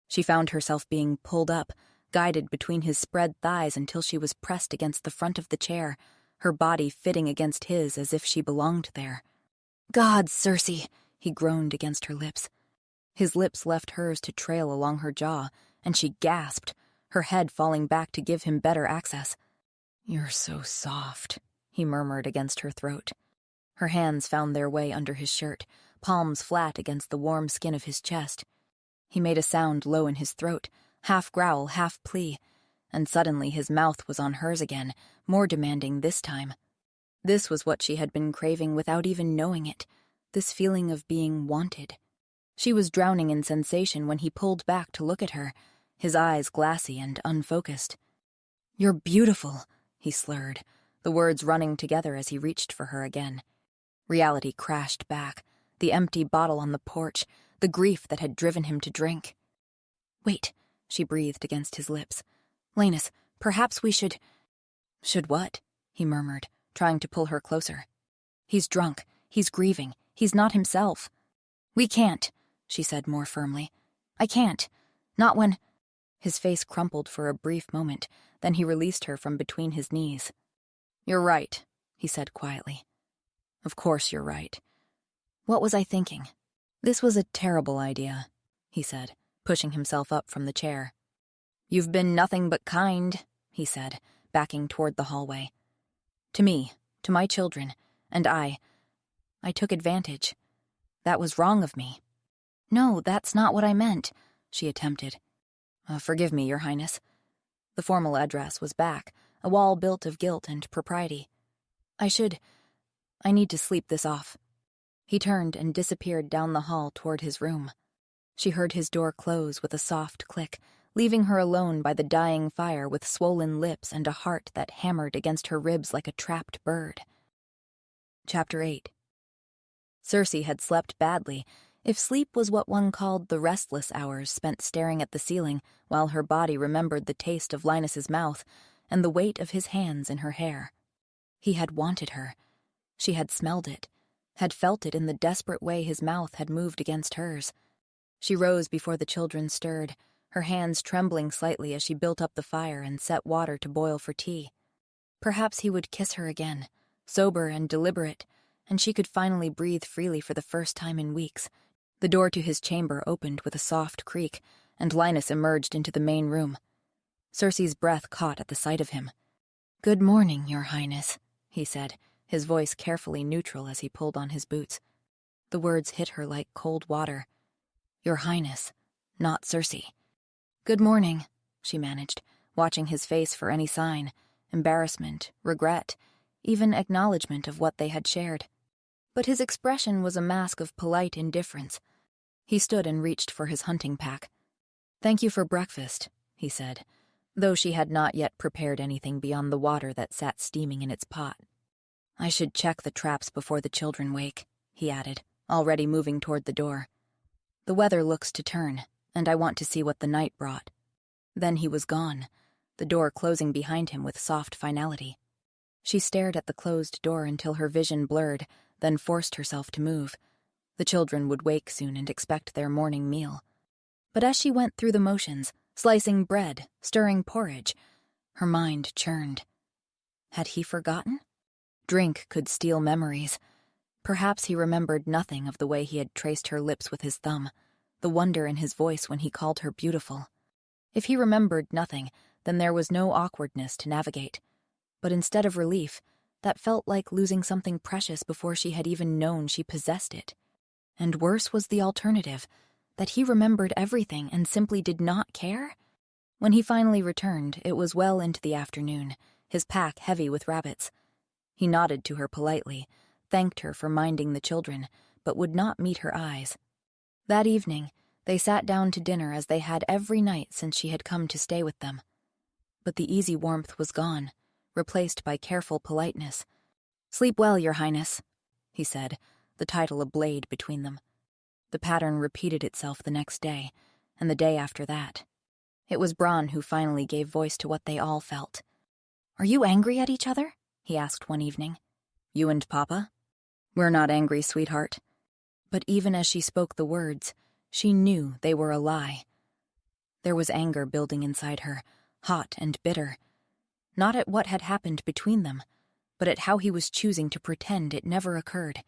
She found herself being pulled up, guided between his spread thighs until she was pressed against the front of the chair, her body fitting against his as if she belonged there. "God, Circe!" he groaned against her lips. His lips left hers to trail along her jaw, and she gasped, her head falling back to give him better access. "You're so soft," he murmured against her throat. Her hands found their way under his shirt, palms flat against the warm skin of his chest. He made a sound low in his throat, half growl, half plea, and suddenly his mouth was on hers again, more demanding this time. This was what she had been craving without even knowing it, this feeling of being wanted. She was drowning in sensation when he pulled back to look at her, his eyes glassy and unfocused. "You're beautiful," he slurred, the words running together as he reached for her again. Reality crashed back, the empty bottle on the porch, the grief that had driven him to drink. "Wait," she breathed against his lips. "Lanus, perhaps we should—" "Should what?" he murmured, trying to pull her closer. "He's drunk. He's grieving. He's not himself." "We can't," she said more firmly. "I can't. Not when—" His face crumpled for a brief moment, then he released her from between his knees. "You're right," he said quietly. "Of course you're right. What was I thinking?" "This was a terrible idea," he said, pushing himself up from the chair. "You've been nothing but kind," he said, backing toward the hallway. "To me, to my children, and I took advantage. That was wrong of me." "No, that's not what I meant," she attempted. "Forgive me, Your Highness." The formal address was back, a wall built of guilt and propriety. I need to sleep this off." He turned and disappeared down the hall toward his room. She heard his door close with a soft click, leaving her alone by the dying fire with swollen lips and a heart that hammered against her ribs like a trapped bird. Chapter 8. Circe had slept badly, if sleep was what one called the restless hours spent staring at the ceiling while her body remembered the taste of Linus's mouth and the weight of his hands in her hair. He had wanted her. She had smelled it, had felt it in the desperate way his mouth had moved against hers. She rose before the children stirred, her hands trembling slightly as she built up the fire and set water to boil for tea. Perhaps he would kiss her again, sober and deliberate, and she could finally breathe freely for the first time in weeks. The door to his chamber opened with a soft creak, and Linus emerged into the main room. Circe's breath caught at the sight of him. "Good morning, Your Highness," he said, his voice carefully neutral as he pulled on his boots. The words hit her like cold water. "Your Highness, not Circe." "Good morning," she managed, watching his face for any sign, embarrassment, regret, even acknowledgement of what they had shared. But his expression was a mask of polite indifference. He stood and reached for his hunting pack. "Thank you for breakfast," he said, though she had not yet prepared anything beyond the water that sat steaming in its pot. "I should check the traps before the children wake," he added, already moving toward the door. "The weather looks to turn, and I want to see what the night brought." Then he was gone, the door closing behind him with soft finality. She stared at the closed door until her vision blurred, then forced herself to move. The children would wake soon and expect their morning meal. But as she went through the motions, slicing bread, stirring porridge, her mind churned. Had he forgotten? Drink could steal memories. Perhaps he remembered nothing of the way he had traced her lips with his thumb, the wonder in his voice when he called her beautiful. If he remembered nothing, then there was no awkwardness to navigate. But instead of relief, that felt like losing something precious before she had even known she possessed it. And worse was the alternative, that he remembered everything and simply did not care? When he finally returned, it was well into the afternoon, his pack heavy with rabbits. He nodded to her politely, thanked her for minding the children, but would not meet her eyes. That evening, they sat down to dinner as they had every night since she had come to stay with them. But the easy warmth was gone, replaced by careful politeness. "Sleep well, Your Highness," he said, the title a blade between them. The pattern repeated itself the next day, and the day after that. It was Bronn who finally gave voice to what they all felt. "Are you angry at each other?" he asked one evening. "You and Papa?" "We're not angry, sweetheart." But even as she spoke the words, she knew they were a lie. There was anger building inside her, hot and bitter. Not at what had happened between them, but at how he was choosing to pretend it never occurred.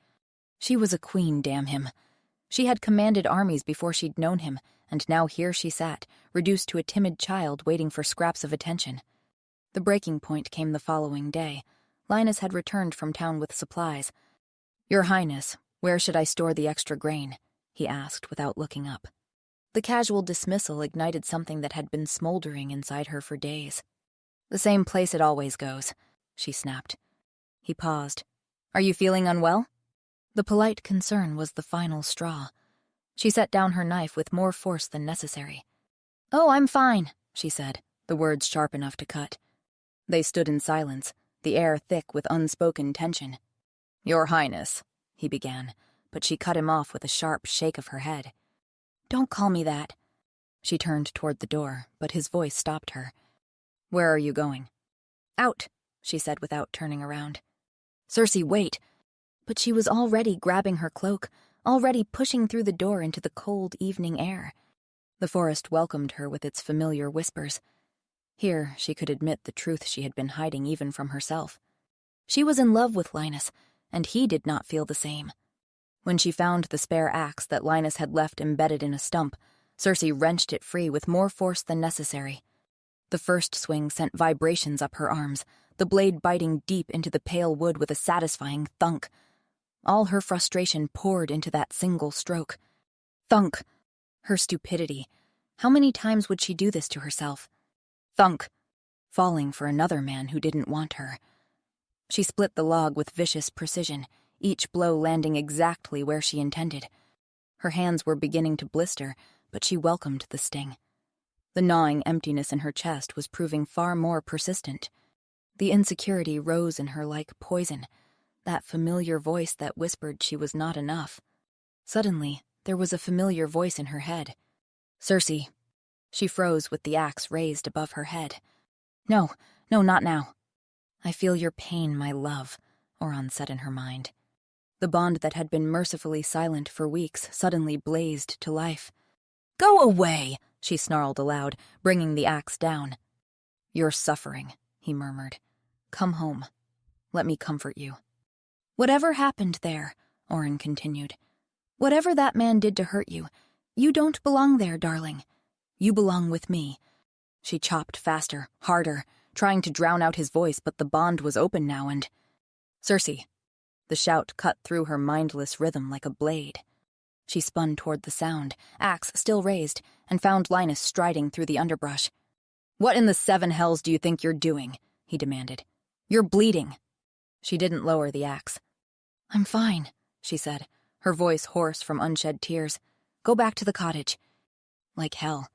She was a queen, damn him. She had commanded armies before she'd known him, and now here she sat, reduced to a timid child waiting for scraps of attention. The breaking point came the following day. Linus had returned from town with supplies. "Your Highness, where should I store the extra grain?" he asked without looking up. The casual dismissal ignited something that had been smoldering inside her for days. "The same place it always goes," she snapped. He paused. "Are you feeling unwell?" The polite concern was the final straw. She set down her knife with more force than necessary. "Oh, I'm fine," she said, the words sharp enough to cut. They stood in silence, the air thick with unspoken tension. "Your Highness," he began, but she cut him off with a sharp shake of her head. "Don't call me that." She turned toward the door, but his voice stopped her. "Where are you going?" "Out," she said without turning around. "Circe, wait." But she was already grabbing her cloak, already pushing through the door into the cold evening air. The forest welcomed her with its familiar whispers. Here she could admit the truth she had been hiding even from herself. She was in love with Linus, and he did not feel the same. When she found the spare axe that Linus had left embedded in a stump, Circe wrenched it free with more force than necessary. The first swing sent vibrations up her arms, the blade biting deep into the pale wood with a satisfying thunk. All her frustration poured into that single stroke. Thunk! Her stupidity. How many times would she do this to herself? Thunk! Falling for another man who didn't want her. She split the log with vicious precision, each blow landing exactly where she intended. Her hands were beginning to blister, but she welcomed the sting. The gnawing emptiness in her chest was proving far more persistent. The insecurity rose in her like poison, that familiar voice that whispered she was not enough. Suddenly, there was a familiar voice in her head. "Circe." She froze with the axe raised above her head. No, not now." "I feel your pain, my love," Auron said in her mind. The bond that had been mercifully silent for weeks suddenly blazed to life. "Go away!" she snarled aloud, bringing the axe down. "You're suffering," he murmured. "Come home. Let me comfort you." "Whatever happened there," Auron continued, "whatever that man did to hurt you, you don't belong there, darling. You belong with me." She chopped faster, harder, trying to drown out his voice, but the bond was open now and... "Circe." The shout cut through her mindless rhythm like a blade. She spun toward the sound, axe still raised, and found Linus striding through the underbrush. "What in the seven hells do you think you're doing?" he demanded. "You're bleeding." She didn't lower the axe. "I'm fine," she said, her voice hoarse from unshed tears. "Go back to the cottage." Like hell.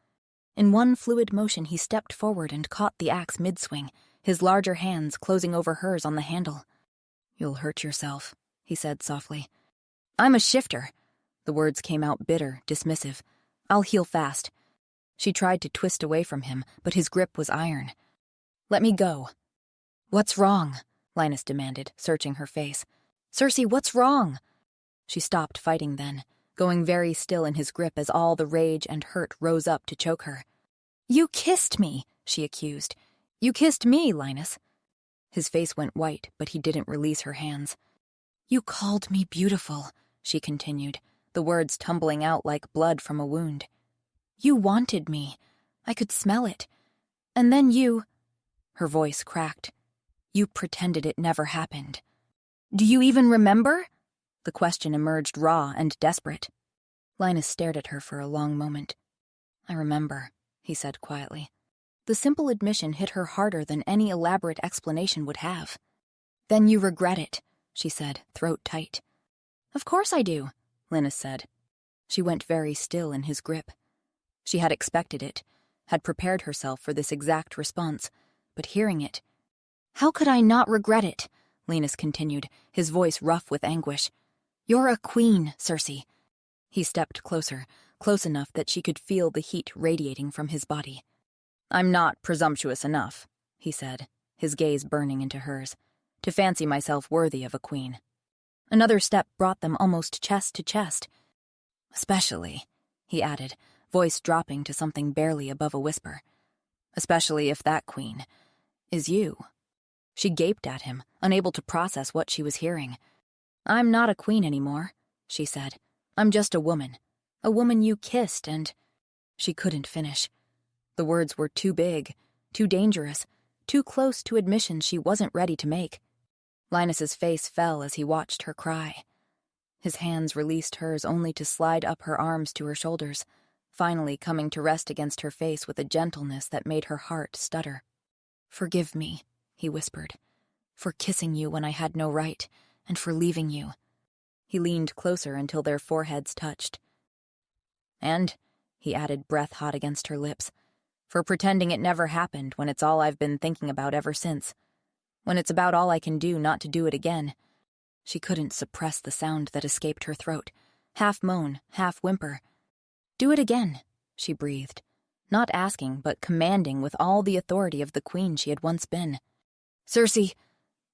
In one fluid motion he stepped forward and caught the axe mid-swing, his larger hands closing over hers on the handle. "You'll hurt yourself," he said softly. "I'm a shifter." The words came out bitter, dismissive. "I'll heal fast." She tried to twist away from him, but his grip was iron. "Let me go." "What's wrong?" Linus demanded, searching her face. "Circe, what's wrong?" She stopped fighting then, going very still in his grip as all the rage and hurt rose up to choke her. "You kissed me," she accused. "You kissed me, Linus." His face went white, but he didn't release her hands. "You called me beautiful," she continued, the words tumbling out like blood from a wound. "You wanted me. I could smell it. And then you—" Her voice cracked. "You pretended it never happened. Do you even remember?" The question emerged raw and desperate. Linus stared at her for a long moment. "I remember," he said quietly. The simple admission hit her harder than any elaborate explanation would have. "Then you regret it," she said, throat tight. "Of course I do," Linus said. She went very still in his grip. She had expected it, had prepared herself for this exact response, but hearing it... "How could I not regret it?" Linus continued, his voice rough with anguish. "You're a queen, Circe." He stepped closer, close enough that she could feel the heat radiating from his body. "I'm not presumptuous enough," he said, his gaze burning into hers, "to fancy myself worthy of a queen." Another step brought them almost chest to chest. "Especially," he added, voice dropping to something barely above a whisper, "especially if that queen is you." She gaped at him, unable to process what she was hearing. "I'm not a queen anymore," she said. "I'm just a woman you kissed and—" She couldn't finish. The words were too big, too dangerous, too close to admissions she wasn't ready to make. Linus's face fell as he watched her cry. His hands released hers only to slide up her arms to her shoulders, finally coming to rest against her face with a gentleness that made her heart stutter. "Forgive me," he whispered, "for kissing you when I had no right, and for leaving you." He leaned closer until their foreheads touched. "And," he added, breath hot against her lips, "for pretending it never happened when it's all I've been thinking about ever since. When it's about all I can do not to do it again." She couldn't suppress the sound that escaped her throat, half moan, half whimper. "Do it again," she breathed, not asking but commanding with all the authority of the queen she had once been. "Circe!"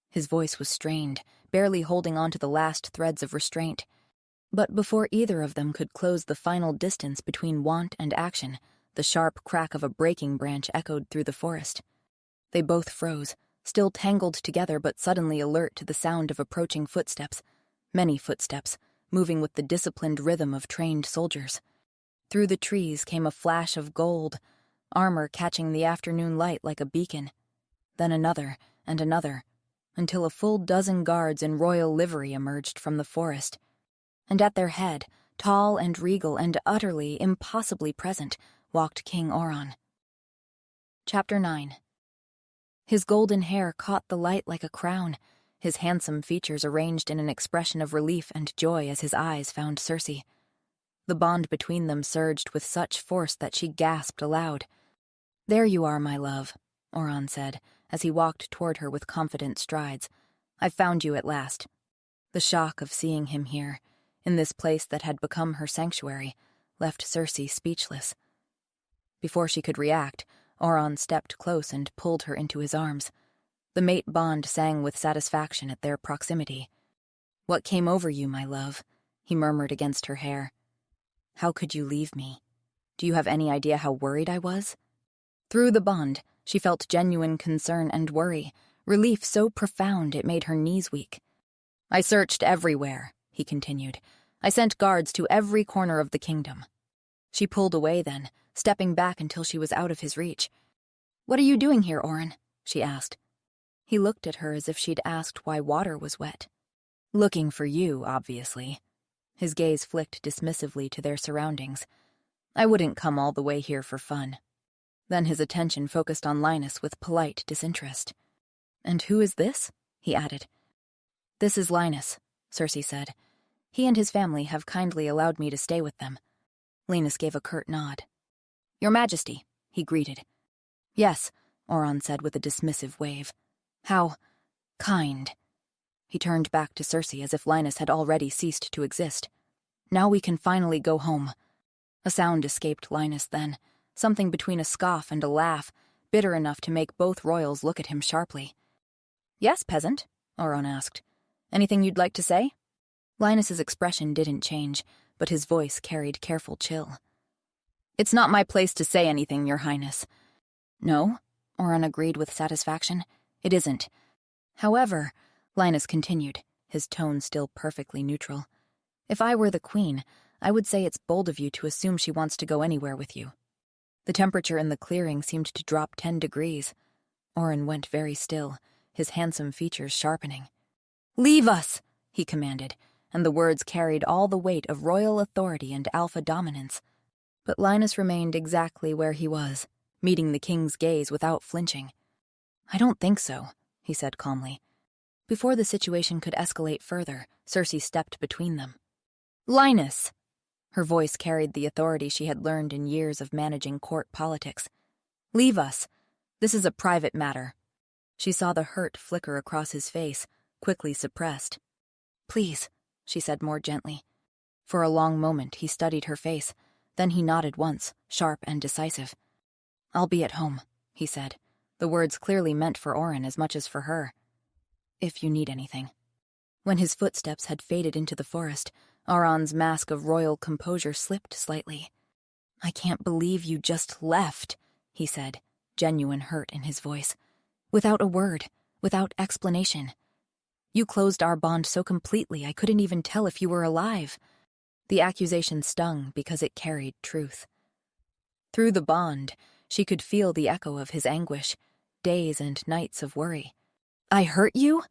His voice was strained, barely holding on to the last threads of restraint. But before either of them could close the final distance between want and action, the sharp crack of a breaking branch echoed through the forest. They both froze, still tangled together but suddenly alert to the sound of approaching footsteps, many footsteps, moving with the disciplined rhythm of trained soldiers. Through the trees came a flash of gold, armor catching the afternoon light like a beacon. Then another and another, until a full dozen guards in royal livery emerged from the forest. And at their head, tall and regal and utterly, impossibly present, walked King Auron. Chapter 9. His golden hair caught the light like a crown, his handsome features arranged in an expression of relief and joy as his eyes found Circe. The bond between them surged with such force that she gasped aloud. "There you are, my love," Auron said, as he walked toward her with confident strides. "I've found you at last." The shock of seeing him here, in this place that had become her sanctuary, left Circe speechless. Before she could react, Auron stepped close and pulled her into his arms. The mate bond sang with satisfaction at their proximity. "What came over you, my love?" he murmured against her hair. "How could you leave me? Do you have any idea how worried I was?" Through the bond, she felt genuine concern and worry, relief so profound it made her knees weak. "I searched everywhere," he continued. "I sent guards to every corner of the kingdom." She pulled away then, stepping back until she was out of his reach. "What are you doing here, Auron?" she asked. He looked at her as if she'd asked why water was wet. "Looking for you, obviously." His gaze flicked dismissively to their surroundings. "I wouldn't come all the way here for fun." Then his attention focused on Linus with polite disinterest. "And who is this?" he added. "This is Linus," Circe said. "He and his family have kindly allowed me to stay with them." Linus gave a curt nod. "Your Majesty," he greeted. "Yes," Auron said with a dismissive wave. "How kind." He turned back to Circe as if Linus had already ceased to exist. "Now we can finally go home." A sound escaped Linus then, something between a scoff and a laugh, bitter enough to make both royals look at him sharply. "Yes, peasant?" Auron asked. "Anything you'd like to say?" Linus's expression didn't change, but his voice carried careful chill. "It's not my place to say anything, Your Highness." "No?" Auron agreed with satisfaction. "It isn't. However," Linus continued, his tone still perfectly neutral, "if I were the queen, I would say it's bold of you to assume she wants to go anywhere with you." The temperature in the clearing seemed to drop 10 degrees. Auron went very still, his handsome features sharpening. "Leave us!" he commanded, and the words carried all the weight of royal authority and alpha dominance. But Linus remained exactly where he was, meeting the king's gaze without flinching. "I don't think so," he said calmly. Before the situation could escalate further, Circe stepped between them. "Linus!" Her voice carried the authority she had learned in years of managing court politics. "Leave us. This is a private matter." She saw the hurt flicker across his face, quickly suppressed. "Please," she said more gently. For a long moment he studied her face, then he nodded once, sharp and decisive. "I'll be at home," he said, the words clearly meant for Auron as much as for her. "If you need anything." When his footsteps had faded into the forest, Auron's mask of royal composure slipped slightly. "I can't believe you just left," he said, genuine hurt in his voice. "Without a word, without explanation. You closed our bond so completely I couldn't even tell if you were alive." The accusation stung because it carried truth. Through the bond, she could feel the echo of his anguish, days and nights of worry. "I hurt you?"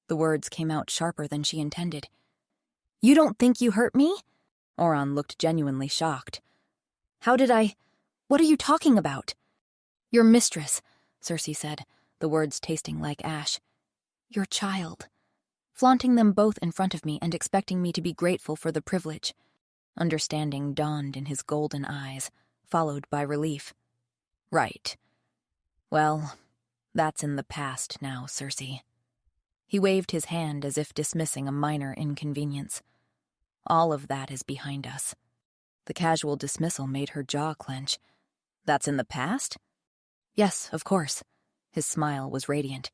The words came out sharper than she intended. "You don't think you hurt me?" Auron looked genuinely shocked. How did I— What are you talking about? Your mistress, Circe said, the words tasting like ash. Your child. Flaunting them both in front of me and expecting me to be grateful for the privilege. Understanding dawned in his golden eyes, followed by relief. Right. Well, that's in the past now, Circe. He waved his hand as if dismissing a minor inconvenience. All of that is behind us. The casual dismissal made her jaw clench. That's in the past? Yes, of course. His smile was radiant.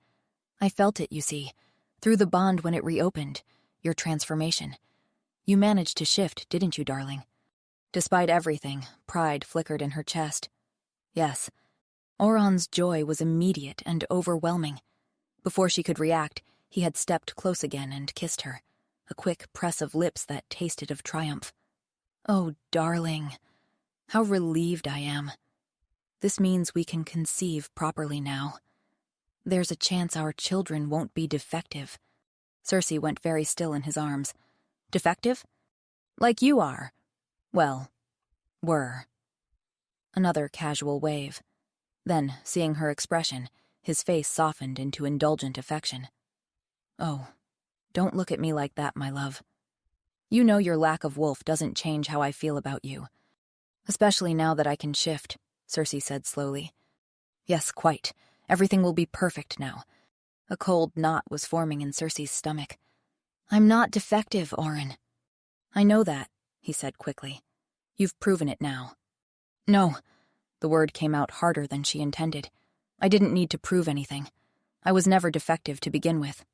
I felt it, you see, through the bond when it reopened, your transformation. You managed to shift, didn't you, darling? Despite everything, pride flickered in her chest. Yes. Auron's joy was immediate and overwhelming. Before she could react, he had stepped close again and kissed her, a quick press of lips that tasted of triumph. Oh, darling, how relieved I am. This means we can conceive properly now. There's a chance our children won't be defective. Circe went very still in his arms. Defective? Like you are. Well, were. Another casual wave. Then, seeing her expression, his face softened into indulgent affection. Oh, don't look at me like that, my love. You know your lack of wolf doesn't change how I feel about you. Especially now that I can shift, Circe said slowly. Yes, quite. Everything will be perfect now. A cold knot was forming in Circe's stomach. I'm not defective, Auron. I know that, he said quickly. You've proven it now. No. The word came out harder than she intended. I didn't need to prove anything. I was never defective to begin with.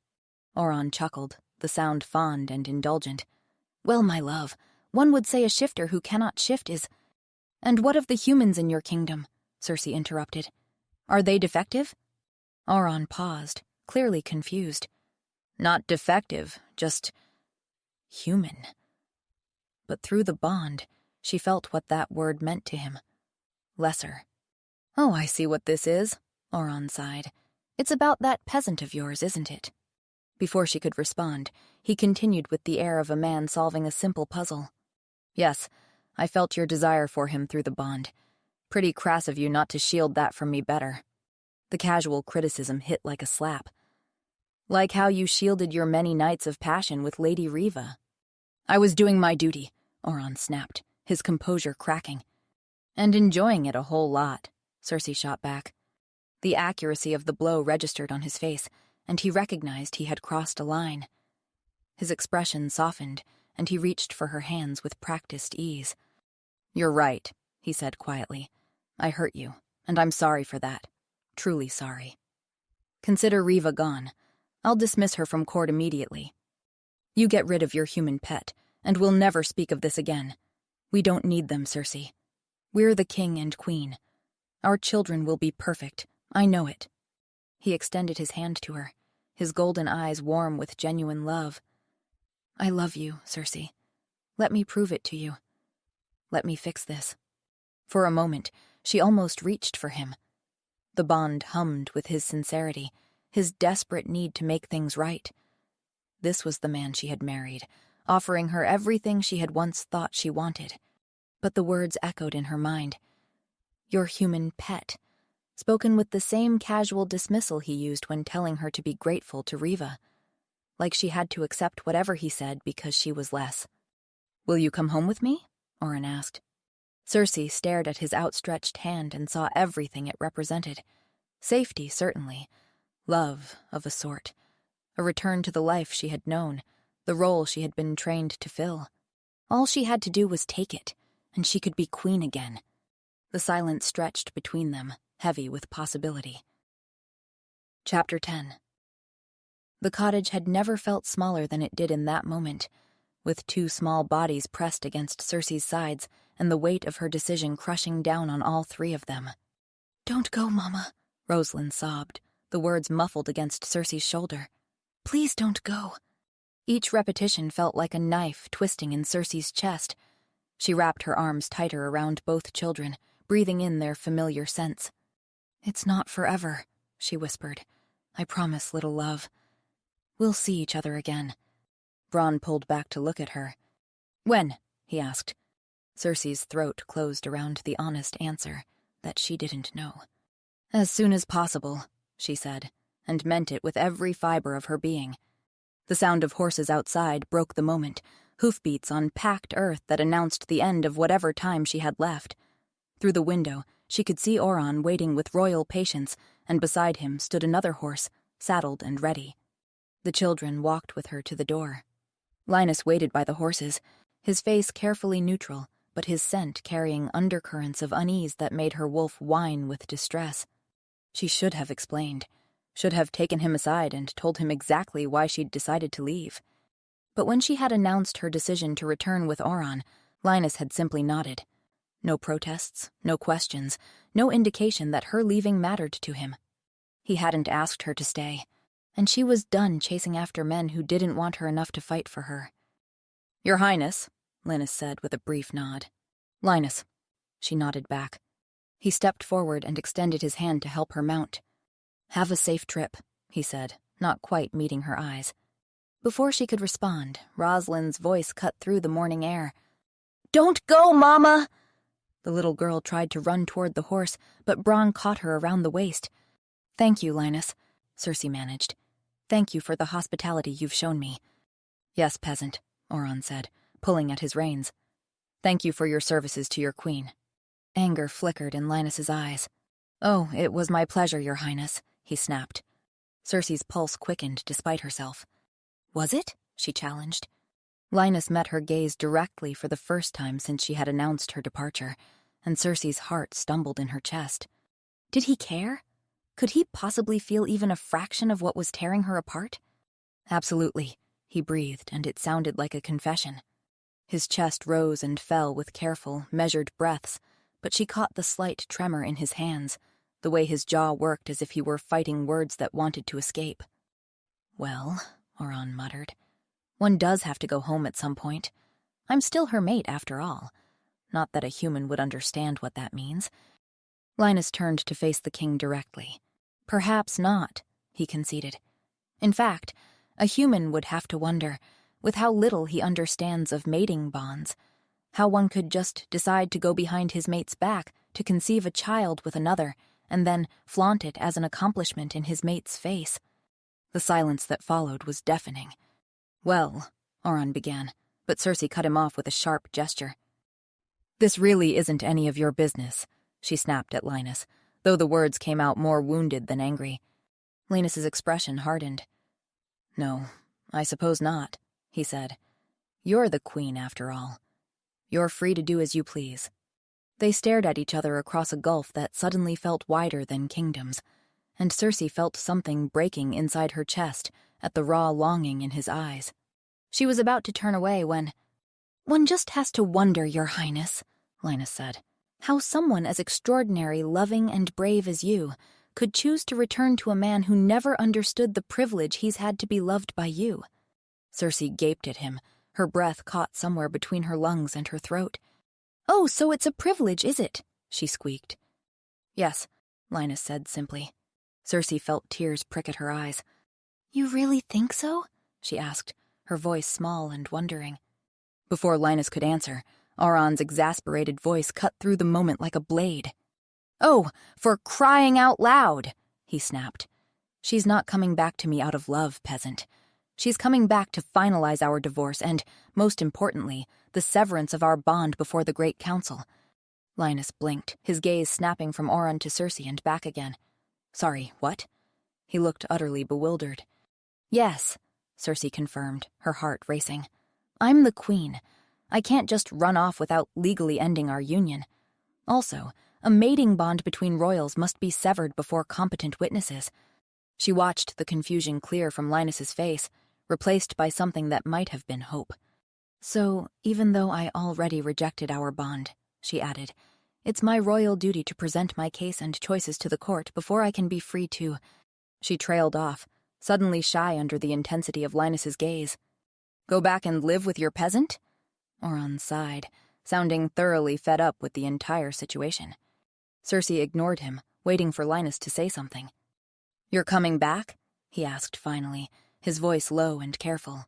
Auron chuckled, the sound fond and indulgent. Well, my love, one would say a shifter who cannot shift is— And what of the humans in your kingdom? Circe interrupted. Are they defective? Auron paused, clearly confused. Not defective, just human. But through the bond, she felt what that word meant to him. Lesser. Oh, I see what this is, Auron sighed. It's about that peasant of yours, isn't it? Before she could respond, he continued with the air of a man solving a simple puzzle. Yes, I felt your desire for him through the bond. Pretty crass of you not to shield that from me better. The casual criticism hit like a slap. Like how you shielded your many nights of passion with Lady Riva. I was doing my duty, Auron snapped, his composure cracking. And enjoying it a whole lot, Circe shot back. The accuracy of the blow registered on his face, and he recognized he had crossed a line. His expression softened, and he reached for her hands with practiced ease. You're right, he said quietly. I hurt you, and I'm sorry for that. Truly sorry. Consider Riva gone. I'll dismiss her from court immediately. You get rid of your human pet, and we'll never speak of this again. We don't need them, Circe. We're the king and queen. Our children will be perfect. I know it. He extended his hand to her, his golden eyes warm with genuine love. I love you, Circe. Let me prove it to you. Let me fix this. For a moment, she almost reached for him. The bond hummed with his sincerity, his desperate need to make things right. This was the man she had married, offering her everything she had once thought she wanted. But the words echoed in her mind. Your human pet, spoken with the same casual dismissal he used when telling her to be grateful to Riva. Like she had to accept whatever he said because she was less. Will you come home with me? Auron asked. Circe stared at his outstretched hand and saw everything it represented. Safety, certainly. Love, of a sort. A return to the life she had known, the role she had been trained to fill. All she had to do was take it, and she could be queen again. The silence stretched between them, heavy with possibility. Chapter 10. The cottage had never felt smaller than it did in that moment, with two small bodies pressed against Circe's sides and the weight of her decision crushing down on all three of them. Don't go, Mama, Rosalind sobbed, the words muffled against Circe's shoulder. Please don't go. Each repetition felt like a knife twisting in Circe's chest. She wrapped her arms tighter around both children, breathing in their familiar scents. It's not forever, she whispered. I promise, little love. We'll see each other again. Braun pulled back to look at her. When? He asked. Circe's throat closed around the honest answer that she didn't know. "As soon as possible," she said, and meant it with every fiber of her being. The sound of horses outside broke the moment, hoofbeats on packed earth that announced the end of whatever time she had left. Through the window, she could see Auron waiting with royal patience, and beside him stood another horse, saddled and ready. The children walked with her to the door. Linus waited by the horses, his face carefully neutral, but his scent carrying undercurrents of unease that made her wolf whine with distress. She should have explained, should have taken him aside and told him exactly why she'd decided to leave. But when she had announced her decision to return with Auron, Linus had simply nodded. No protests, no questions, no indication that her leaving mattered to him. He hadn't asked her to stay, and she was done chasing after men who didn't want her enough to fight for her. "Your Highness," Linus said with a brief nod. "Linus." She nodded back. He stepped forward and extended his hand to help her mount. "Have a safe trip," he said, not quite meeting her eyes. Before she could respond, Rosalind's voice cut through the morning air. "Don't go, Mama!" The little girl tried to run toward the horse, but Braun caught her around the waist. "Thank you, Linus," Circe managed. "Thank you for the hospitality you've shown me." "Yes, peasant," Auron said, pulling at his reins. "Thank you for your services to your queen." Anger flickered in Linus's eyes. "Oh, it was my pleasure, Your Highness," he snapped. Circe's pulse quickened despite herself. "Was it?" she challenged. Linus met her gaze directly for the first time since she had announced her departure, and Circe's heart stumbled in her chest. Did he care? Could he possibly feel even a fraction of what was tearing her apart? "Absolutely," he breathed, and it sounded like a confession. His chest rose and fell with careful, measured breaths, but she caught the slight tremor in his hands, the way his jaw worked as if he were fighting words that wanted to escape. "Well," Auron muttered, "one does have to go home at some point. I'm still her mate, after all. Not that a human would understand what that means." Linus turned to face the king directly. "Perhaps not," he conceded. "In fact, a human would have to wonder, with how little he understands of mating bonds, how one could just decide to go behind his mate's back to conceive a child with another, and then flaunt it as an accomplishment in his mate's face." The silence that followed was deafening. "Well," Auron began, but Circe cut him off with a sharp gesture. "This really isn't any of your business," she snapped at Linus, though the words came out more wounded than angry. Linus's expression hardened. "No, I suppose not," he said. "You're the queen, after all. You're free to do as you please." They stared at each other across a gulf that suddenly felt wider than kingdoms, and Circe felt something breaking inside her chest at the raw longing in his eyes. She was about to turn away when, "One just has to wonder, Your Highness," Linus said, "how someone as extraordinary, loving, and brave as you could choose to return to a man who never understood the privilege he's had to be loved by you." Circe gaped at him, her breath caught somewhere between her lungs and her throat. "Oh, so it's a privilege, is it?" she squeaked. "Yes," Linus said simply. Circe felt tears prick at her eyes. "You really think so?" she asked, her voice small and wondering. Before Linus could answer, Auron's exasperated voice cut through the moment like a blade. "Oh, for crying out loud!" he snapped. "She's not coming back to me out of love, peasant. She's coming back to finalize our divorce and, most importantly, the severance of our bond before the Great Council." Linus blinked, his gaze snapping from Auron to Circe and back again. "Sorry, what?" He looked utterly bewildered. "Yes," Circe confirmed, her heart racing. "I'm the queen. I can't just run off without legally ending our union. Also, a mating bond between royals must be severed before competent witnesses." She watched the confusion clear from Linus's face, replaced by something that might have been hope. "So, even though I already rejected our bond," she added, "it's my royal duty to present my case and choices to the court before I can be free to—" She trailed off, suddenly shy under the intensity of Linus's gaze. "Go back and live with your peasant?" Auron sighed, sounding thoroughly fed up with the entire situation. Circe ignored him, waiting for Linus to say something. "You're coming back?" he asked finally, his voice low and careful.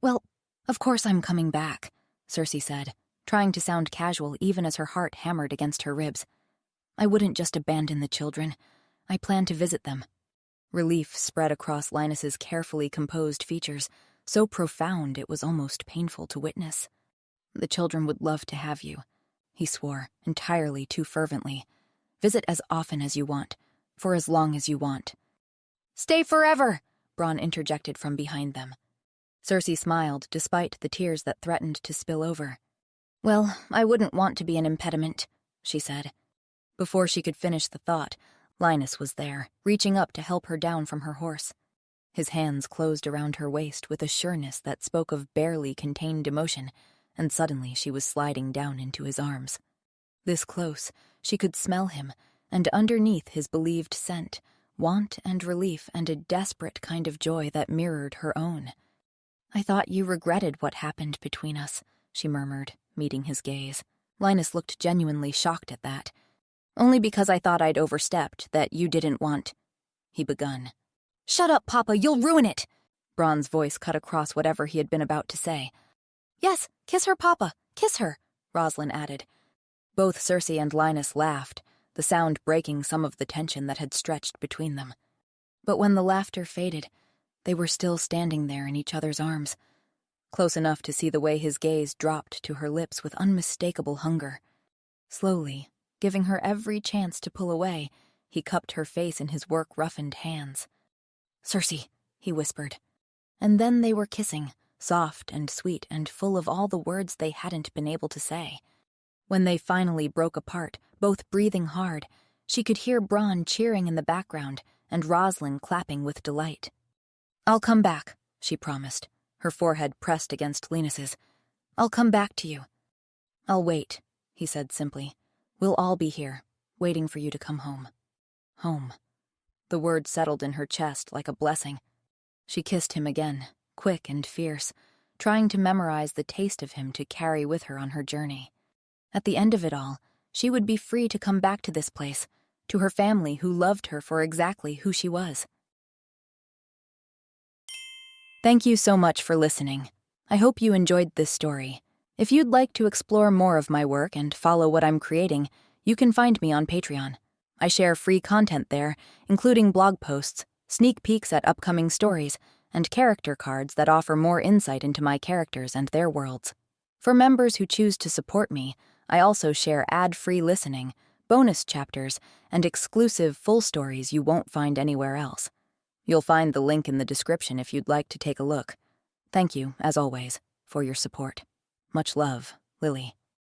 "Well, of course I'm coming back," Circe said, trying to sound casual even as her heart hammered against her ribs. I wouldn't just abandon the children. I plan to visit them. Relief spread across Linus's carefully composed features, so profound it was almost painful to witness. The children would love to have you, he swore, entirely too fervently. Visit as often as you want, for as long as you want. Stay forever, Braun interjected from behind them. Circe smiled, despite the tears that threatened to spill over. Well, I wouldn't want to be an impediment, she said. Before she could finish the thought, Linus was there, reaching up to help her down from her horse. His hands closed around her waist with a sureness that spoke of barely contained emotion, and suddenly she was sliding down into his arms. This close, she could smell him, and underneath his believed scent, want and relief and a desperate kind of joy that mirrored her own. I thought you regretted what happened between us, she murmured, meeting his gaze. Linus looked genuinely shocked at that. Only because I thought I'd overstepped, that you didn't want... He begun. Shut up, Papa, you'll ruin it! Braun's voice cut across whatever he had been about to say. Yes, kiss her, Papa, kiss her, Rosalind added. Both Circe and Linus laughed, the sound breaking some of the tension that had stretched between them. But when the laughter faded, they were still standing there in each other's arms, close enough to see the way his gaze dropped to her lips with unmistakable hunger. Slowly, giving her every chance to pull away, he cupped her face in his work-roughened hands. Circe, he whispered. And then they were kissing, soft and sweet and full of all the words they hadn't been able to say. When they finally broke apart, both breathing hard, she could hear Braun cheering in the background and Rosalind clapping with delight. I'll come back, she promised, her forehead pressed against Linus's. I'll come back to you. I'll wait, he said simply. We'll all be here, waiting for you to come home. Home. The word settled in her chest like a blessing. She kissed him again, quick and fierce, trying to memorize the taste of him to carry with her on her journey. At the end of it all, she would be free to come back to this place, to her family who loved her for exactly who she was. Thank you so much for listening. I hope you enjoyed this story. If you'd like to explore more of my work and follow what I'm creating, you can find me on Patreon. I share free content there, including blog posts, sneak peeks at upcoming stories, and character cards that offer more insight into my characters and their worlds. For members who choose to support me, I also share ad-free listening, bonus chapters, and exclusive full stories you won't find anywhere else. You'll find the link in the description if you'd like to take a look. Thank you, as always, for your support. Much love, Lily.